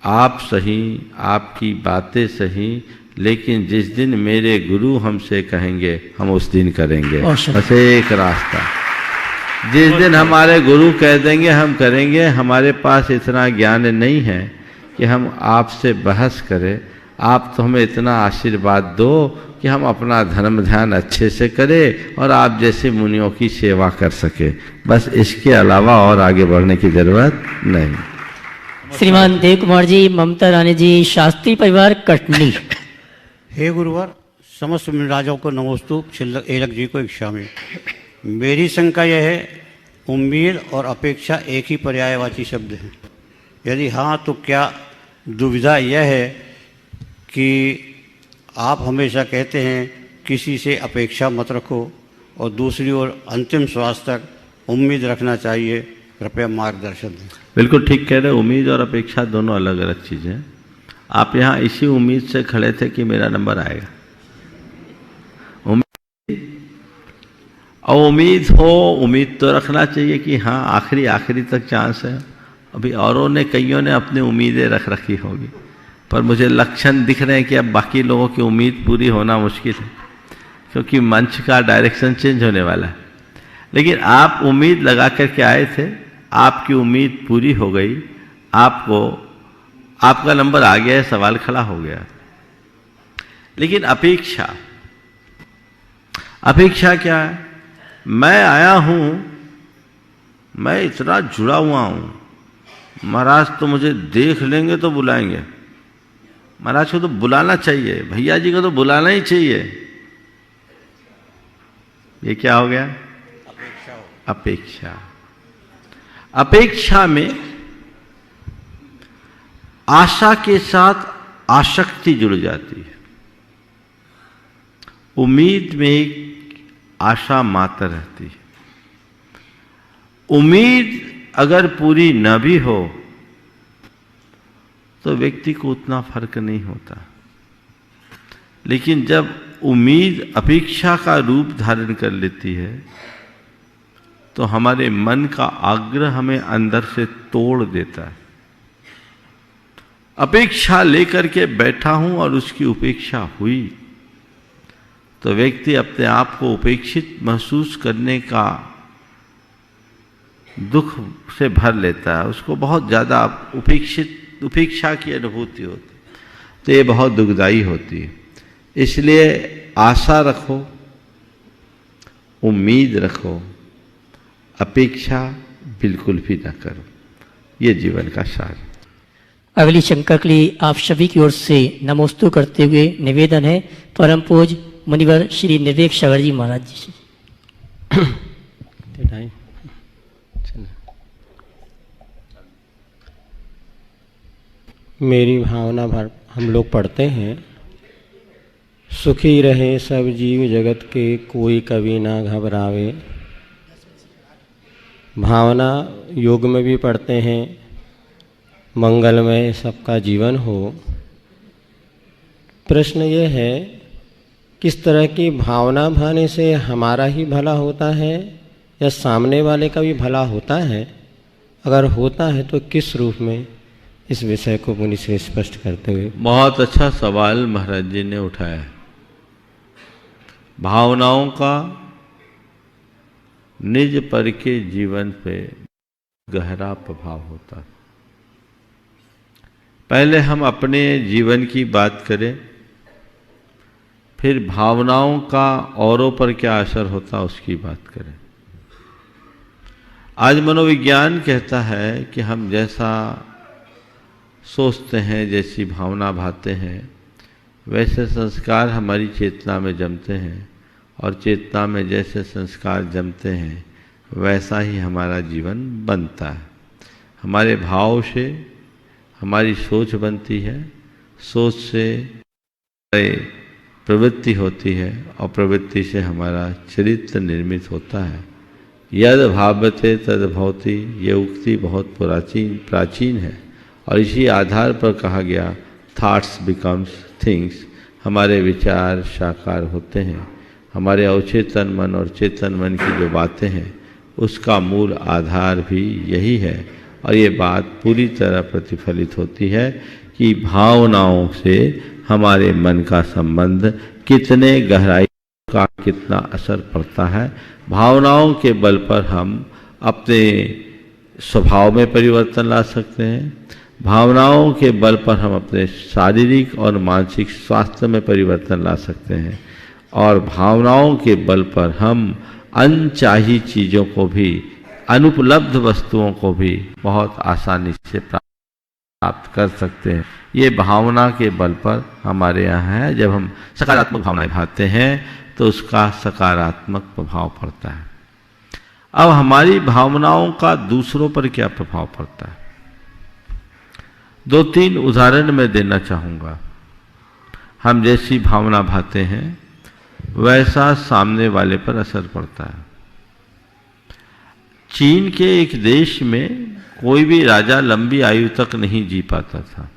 आप सही, आपकी बातें सही, लेकिन जिस दिन मेरे गुरु हमसे कहेंगे हम उस दिन करेंगे। बस एक रास्ता, जिस दिन हमारे गुरु कह देंगे हम करेंगे। हमारे पास इतना ज्ञान नहीं है कि हम आपसे बहस करें। आप तो हमें इतना आशीर्वाद दो कि हम अपना धर्म ध्यान अच्छे से करें और आप जैसे मुनियों की सेवा कर सके। बस इसके अलावा और आगे बढ़ने की जरूरत नहीं। श्रीमान देव कुमार जी, ममता रानी जी, शास्त्री परिवार कटनी। हे गुरुवर, समस्त राजाओं को नमोस्तु, एलक जी को इच्छा में। मेरी शंका यह है, उम्मीद और अपेक्षा एक ही पर्यायवाची शब्द हैं? यदि हाँ तो क्या दुविधा यह है कि आप हमेशा कहते हैं किसी से अपेक्षा मत रखो और दूसरी ओर अंतिम श्वास तक उम्मीद रखना चाहिए। कृपया मार्गदर्शन दें। बिल्कुल ठीक कह रहे हैं। उम्मीद और अपेक्षा दोनों अलग अलग चीज़ें हैं। आप यहाँ इसी उम्मीद से खड़े थे कि मेरा नंबर आएगा। उम्मीद हो, उम्मीद तो रखना चाहिए कि हाँ आखिरी तक चांस है। अभी औरों ने, कईयों ने अपनी उम्मीदें रख रखी होगी, पर मुझे लक्षण दिख रहे हैं कि अब बाकी लोगों की उम्मीद पूरी होना मुश्किल है, क्योंकि मंच का डायरेक्शन चेंज होने वाला है। लेकिन आप उम्मीद लगा करके आए थे, आपकी उम्मीद पूरी हो गई, आपका नंबर आ गया है, सवाल खड़ा हो गया। लेकिन अपेक्षा क्या है? मैं आया हूं, मैं इतना जुड़ा हुआ हूं, महाराज तो मुझे देख लेंगे तो बुलाएंगे। महाराज को तो बुलाना चाहिए, भैया जी को तो बुलाना ही चाहिए। ये क्या हो गया? अपेक्षा में आशा के साथ आसक्ति जुड़ जाती है। उम्मीद में एक आशा मात्र रहती है। उम्मीद अगर पूरी न भी हो तो व्यक्ति को उतना फर्क नहीं होता, लेकिन जब उम्मीद अपेक्षा का रूप धारण कर लेती है तो हमारे मन का आग्रह हमें अंदर से तोड़ देता है। अपेक्षा लेकर के बैठा हूं और उसकी उपेक्षा हुई तो व्यक्ति अपने आप को उपेक्षित महसूस करने का दुख से भर लेता है। उसको बहुत ज़्यादा उपेक्षा की अनुभूति होती है, तो ये बहुत दुखदाई होती है। इसलिए आशा रखो, उम्मीद रखो, अपेक्षा बिल्कुल भी न करो। ये जीवन का सार। अगली शंका के लिए आप सभी की ओर से नमोस्तु करते हुए निवेदन है परम पूज मुनिवर श्री निर्वेक सागर जी महाराज जी से। मेरी भावना भर हम लोग पढ़ते हैं, सुखी रहे सब जीव जगत के, कोई कभी ना घबरावे। भावना योग में भी पढ़ते हैं, मंगलमय सबका जीवन हो। प्रश्न ये है, किस तरह की भावना भाने से हमारा ही भला होता है या सामने वाले का भी भला होता है? अगर होता है तो किस रूप में? इस विषय को मुनि से स्पष्ट करते हुए। बहुत अच्छा सवाल महाराज जी ने उठाया है। भावनाओं का निज पर के जीवन पे गहरा प्रभाव होता है। पहले हम अपने जीवन की बात करें, फिर भावनाओं का औरों पर क्या असर होता उसकी बात करें। आज मनोविज्ञान कहता है कि हम जैसा सोचते हैं, जैसी भावना भाते हैं, वैसे संस्कार हमारी चेतना में जमते हैं, और चेतना में जैसे संस्कार जमते हैं वैसा ही हमारा जीवन बनता है। हमारे भाव से हमारी सोच बनती है, सोच से प्रवृत्ति होती है, और प्रवृत्ति से हमारा चरित्र निर्मित होता है। यद भावते तद भवति, ये उक्ति बहुत प्राचीन है, और इसी आधार पर कहा गया थॉट्स बिकम्स थिंग्स। हमारे विचार साकार होते हैं। हमारे अवचेतन मन और चेतन मन की जो बातें हैं उसका मूल आधार भी यही है, और ये बात पूरी तरह प्रतिफलित होती है कि भावनाओं से हमारे मन का संबंध कितने गहराई का कितना असर पड़ता है। भावनाओं के बल पर हम अपने स्वभाव में परिवर्तन ला सकते हैं। भावनाओं के बल पर हम अपने शारीरिक और मानसिक स्वास्थ्य में परिवर्तन ला सकते हैं, और भावनाओं के बल पर हम अनचाही चीज़ों को भी, अनुपलब्ध वस्तुओं को भी बहुत आसानी से प्राप्त कर सकते हैं। ये भावना के बल पर हमारे यहाँ है। जब हम सकारात्मक भावनाएं भाते हैं तो उसका सकारात्मक प्रभाव पड़ता है। अब हमारी भावनाओं का दूसरों पर क्या प्रभाव पड़ता है, 2-3 उदाहरण मैं देना चाहूँगा। हम जैसी भावना भाते हैं वैसा सामने वाले पर असर पड़ता है। चीन के एक देश में कोई भी राजा लंबी आयु तक नहीं जी पाता था,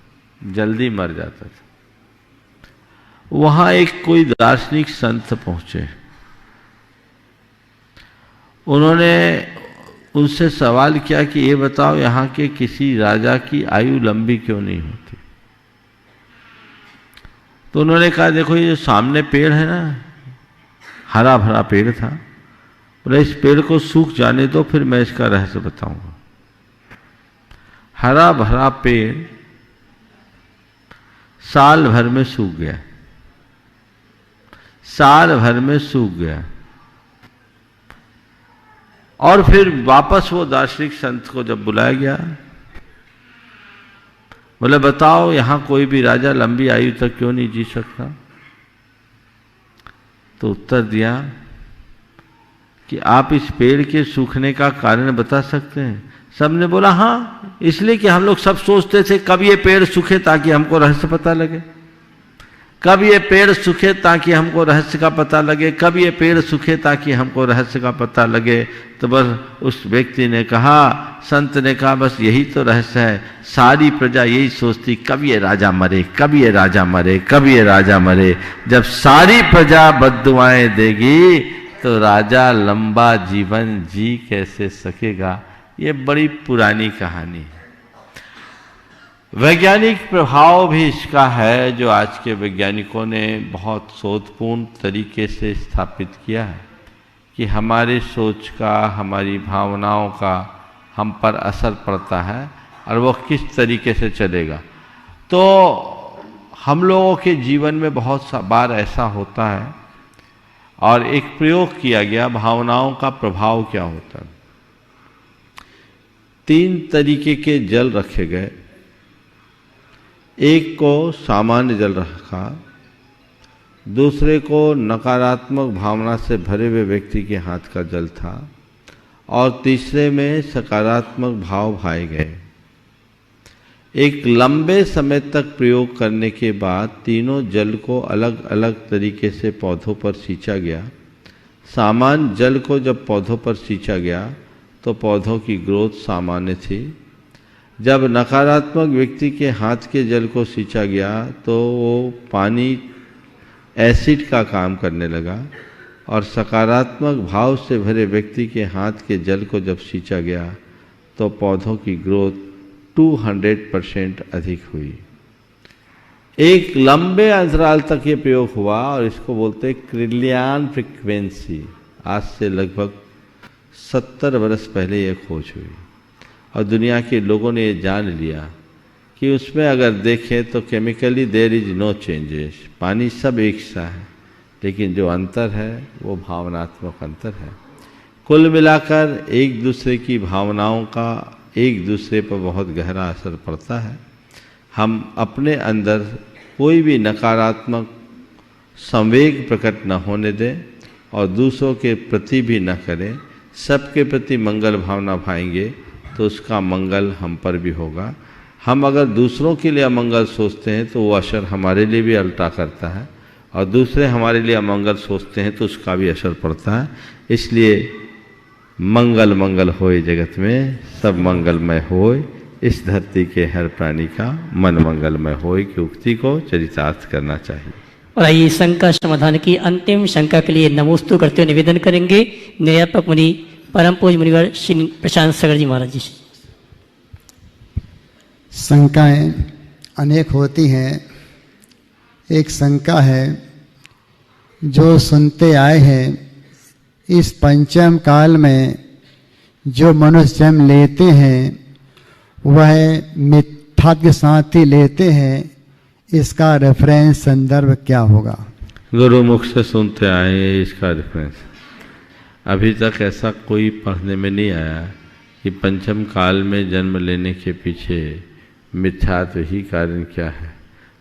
जल्दी मर जाता था। वहां एक कोई दार्शनिक संत पहुंचे। उन्होंने उनसे सवाल किया कि ये बताओ, यहाँ के किसी राजा की आयु लंबी क्यों नहीं होती? तो उन्होंने कहा, देखो ये जो सामने पेड़ है ना, हरा भरा पेड़ था, बोले इस पेड़ को सूख जाने दो, फिर मैं इसका रहस्य बताऊंगा। हरा भरा पेड़ साल भर में सूख गया, साल भर में सूख गया। और फिर वापस वो दार्शनिक संत को जब बुलाया गया, बोले बताओ यहां कोई भी राजा लंबी आयु तक क्यों नहीं जी सकता? तो उत्तर दिया कि आप इस पेड़ के सूखने का कारण बता सकते हैं? सबने बोला हाँ, इसलिए कि हम लोग सब सोचते थे कब ये पेड़ सूखे ताकि हमको रहस्य पता लगे, कब ये पेड़ सूखे ताकि हमको रहस्य का पता लगे, कब ये पेड़ सूखे ताकि हमको रहस्य का पता लगे। तो बस उस व्यक्ति ने कहा, संत ने कहा, बस यही तो रहस्य है। सारी प्रजा यही सोचती कब ये राजा मरे, कब ये राजा मरे, कब ये राजा मरे। जब सारी प्रजा बद्दुआएं देगी तो राजा लंबा जीवन जी कैसे सकेगा? ये बड़ी पुरानी कहानी है। वैज्ञानिक प्रभाव भी इसका है, जो आज के वैज्ञानिकों ने बहुत शोधपूर्ण तरीके से स्थापित किया है कि हमारी सोच का, हमारी भावनाओं का हम पर असर पड़ता है और वो किस तरीके से चलेगा। तो हम लोगों के जीवन में बहुत बार ऐसा होता है, और एक प्रयोग किया गया भावनाओं का प्रभाव क्या होता है। 3 तरीके के जल रखे गए। एक को सामान्य जल रखा, दूसरे को नकारात्मक भावना से भरे हुए व्यक्ति के हाथ का जल था, और तीसरे में सकारात्मक भाव भाए गए। एक लंबे समय तक प्रयोग करने के बाद तीनों जल को अलग अलग तरीके से पौधों पर सींचा गया। सामान्य जल को जब पौधों पर सींचा गया तो पौधों की ग्रोथ सामान्य थी। जब नकारात्मक व्यक्ति के हाथ के जल को सींचा गया तो वो पानी एसिड का काम करने लगा, और सकारात्मक भाव से भरे व्यक्ति के हाथ के जल को जब सींचा गया तो पौधों की ग्रोथ 200% अधिक हुई। एक लंबे अंतराल तक ये प्रयोग हुआ, और इसको बोलते हैं क्रिलियन फ्रीक्वेंसी। आज से लगभग 70 वर्ष पहले ये खोज हुई। और दुनिया के लोगों ने ये जान लिया कि उसमें अगर देखें तो chemically there is no changes, पानी सब एक सा है, लेकिन जो अंतर है वो भावनात्मक अंतर है। कुल मिलाकर एक दूसरे की भावनाओं का एक दूसरे पर बहुत गहरा असर पड़ता है। हम अपने अंदर कोई भी नकारात्मक संवेग प्रकट न होने दें और दूसरों के प्रति भी न करें। सबके प्रति मंगल भावना भाएंगे तो उसका मंगल हम पर भी होगा। हम अगर दूसरों के लिए अमंगल सोचते हैं तो वो असर हमारे लिए भी उल्टा करता है, और दूसरे हमारे लिए अमंगल सोचते हैं तो उसका भी असर पड़ता है। इसलिए मंगल मंगल होए जगत में, सब मंगलमय होए, इस धरती के हर प्राणी का मन मंगलमय होए की उक्ति को चरितार्थ करना चाहिए। और आइए शंका समाधान की अंतिम शंका के लिए नमोस्तु करते हुए निवेदन करेंगे न्यायात्मक मुनि परम पूज्य मुनिवर श्री प्रशांत सागर जी महाराज जी। शंकाएं अनेक होती हैं। एक शंका है जो सुनते आए हैं, इस पंचम काल में जो मनुष्य जन्म लेते हैं वह मिथ्या के साथ ही लेते हैं, इसका रेफरेंस संदर्भ क्या होगा? गुरु मुख से सुनते आए हैं, इसका रेफरेंस अभी तक ऐसा कोई पढ़ने में नहीं आया कि पंचम काल में जन्म लेने के पीछे मिथ्यात्व ही कारण क्या है।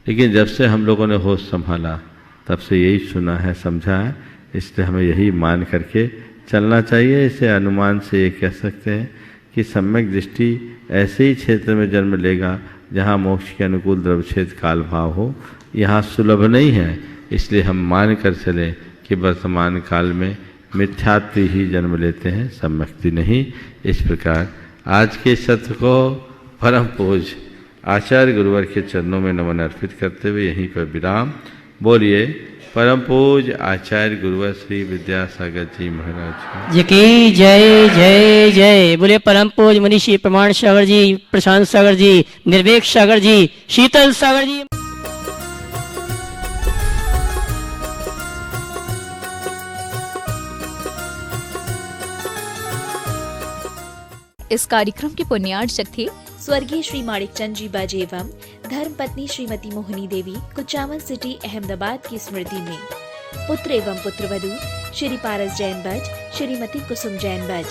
लेकिन जब से हम लोगों ने होश संभाला तब से यही सुना है, समझा है, इसलिए हमें यही मान करके चलना चाहिए। इसे अनुमान से ये कह सकते हैं कि सम्यक दृष्टि ऐसे ही क्षेत्र में जन्म लेगा जहाँ मोक्ष के अनुकूल द्रव्यच्छेद काल भाव हो। यहाँ सुलभ नहीं है, इसलिए हम मान कर चलें कि वर्तमान काल में मिथ्यात्व ही जन्म लेते हैं, सम्यक्ति नहीं। इस प्रकार आज के सत्र को परम पूज्य आचार्य गुरुवर के चरणों में नमन अर्पित करते हुए यहीं पर विराम। बोलिए परम पूज्य आचार्य गुरुवर श्री विद्यासागर जी महाराज जी की जय जय जय। बोलिए परम पूज्य मुनि श्री प्रमाण सागर जी, प्रशांत सागर जी, निर्वेक सागर जी, शीतल सागर जी। इस कार्यक्रम के पुण्यार्चक थे स्वर्गीय श्री माणिकचंद जी बाजे एवं धर्म पत्नी श्रीमती मोहिनी देवी, कुचामन सिटी, अहमदाबाद की स्मृति में पुत्र एवं पुत्रवधू श्री पारस जैन बज, श्रीमती कुसुम जैन बज,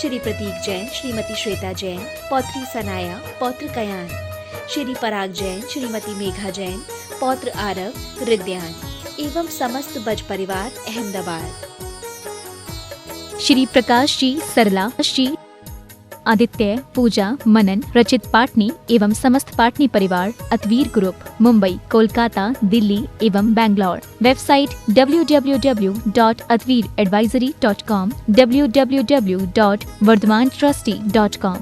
श्री प्रतीक जैन, श्रीमती श्वेता जैन, पौत्री सनाया, पौत्र कयान, श्री पराग जैन, श्रीमती मेघा जैन, पौत्र आरव, रिद्यान एवं समस्त बज परिवार अहमदाबाद। श्री प्रकाश जी, सरला जी, आदित्य, पूजा, मनन, रचित पाटनी एवं समस्त पाटनी परिवार, अतवीर ग्रुप, मुंबई, कोलकाता, दिल्ली एवं बैंगलोर। Website www.atveeradvisory.com, www.vardhamantrusty.com।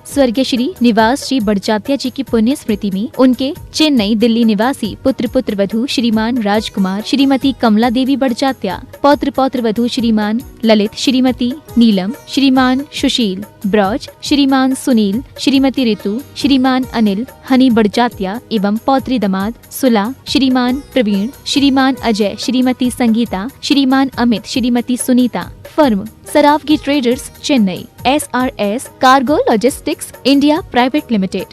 स्वर्गीय श्री निवास जी बड़जात्या जी की पुण्य स्मृति में उनके चेन्नई, दिल्ली निवासी पुत्र पुत्रवधू श्रीमान राजकुमार, श्रीमती कमला देवी बड़जात्या, पौत्र पौत्रवधू श्रीमान ललित, श्रीमती नीलम, श्रीमान सुशील ब्रज, श्रीमान सुनील, श्रीमती ऋतु, श्रीमान अनिल हनी बड़जात्या एवं पौत्री दमाद सुला, श्रीमान प्रवीण, श्रीमान Ajay, Shrimati Sangeeta, Shriman Amit, Shrimati Sunita. Firm Saraogi traders, Chennai. SRS cargo logistics India private limited.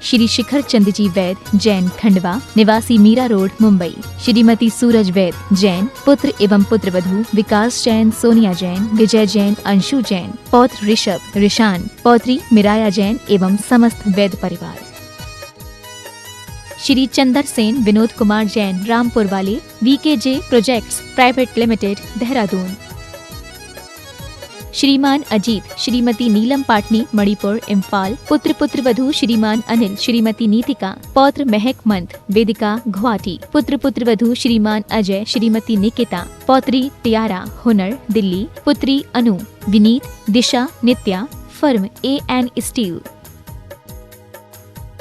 Shri Shikhar Chand ji Vaid, Jain, Khandwa, निवासी मीरा रोड, मुंबई। श्रीमती सूरज वैद, जैन, पुत्र एवं पुत्रवधू विकास जैन, सोनिया जैन, विजय जैन, अंशु जैन, पौत्र ऋषभ, ऋषान, पौत्री मिराया जैन एवं समस्त वैद परिवार। श्री चंदर सेन, विनोद कुमार जैन, रामपुर वाले, VKJ projects private limited, Dehradun. श्रीमान अजीत, श्रीमती नीलम पाटनी, मणिपुर, इम्फाल, पुत्र पुत्रवधू श्रीमान अनिल, श्रीमती नीतिका, पौत्र महक मंथ, वेदिका, गुवाहाटी, पुत्र पुत्रवधू श्रीमान अजय, श्रीमती निकिता, पौत्री तियारा, हुनर, दिल्ली, पुत्री Anu, Vineet, Disha, Nitya. Firm AN steel.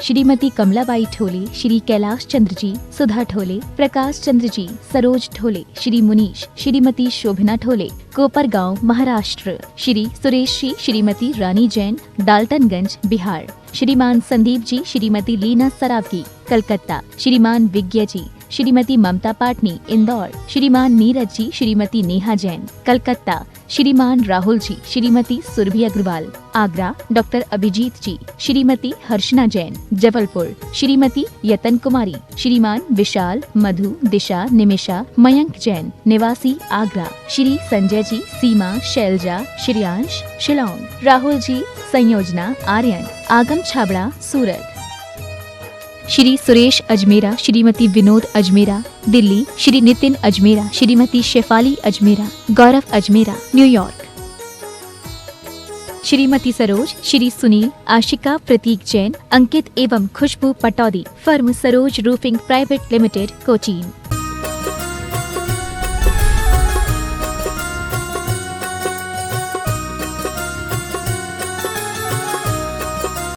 Shrimati Kamlabai Thole, Shri Kailash Chandra ji, Sudha Thole, Prakash Chandra ji, Saroj Thole, Shri Munish, Shrimati Shobhana Thole, Kopargaon, Maharashtra. Shri Suresh ji, Shrimati Rani Jain, Daltonganj, Bihar. Shriman Sandeep जी, श्रीमती लीना सरावगी, कलकत्ता। श्रीमान विज्ञ जी, श्रीमती ममता पाटनी इंदौर, श्रीमान नीरज जी, श्रीमती नेहा जैन कलकत्ता, श्रीमान राहुल जी, श्रीमती सुरभि अग्रवाल आगरा, डॉक्टर अभिजीत जी, श्रीमती हर्षना जैन जबलपुर, श्रीमती यतन कुमारी, श्रीमान विशाल, मधु, दिशा, निमिषा, मयंक जैन निवासी आगरा, श्री संजय जी, सीमा, शैलजा, श्रेयांश शिलोंग, राहुल जी, संयोजना आर्यन आगम छाबड़ा सूरत, श्री सुरेश अजमेरा, श्रीमती विनोद अजमेरा दिल्ली, श्री नितिन अजमेरा, श्रीमती शेफाली अजमेरा, गौरव अजमेरा न्यूयॉर्क, श्रीमती सरोज, श्री सुनील, आशिका प्रतीक जैन, अंकित एवं Khushboo Pataudi, firm Saroj roofing private limited, Cochin.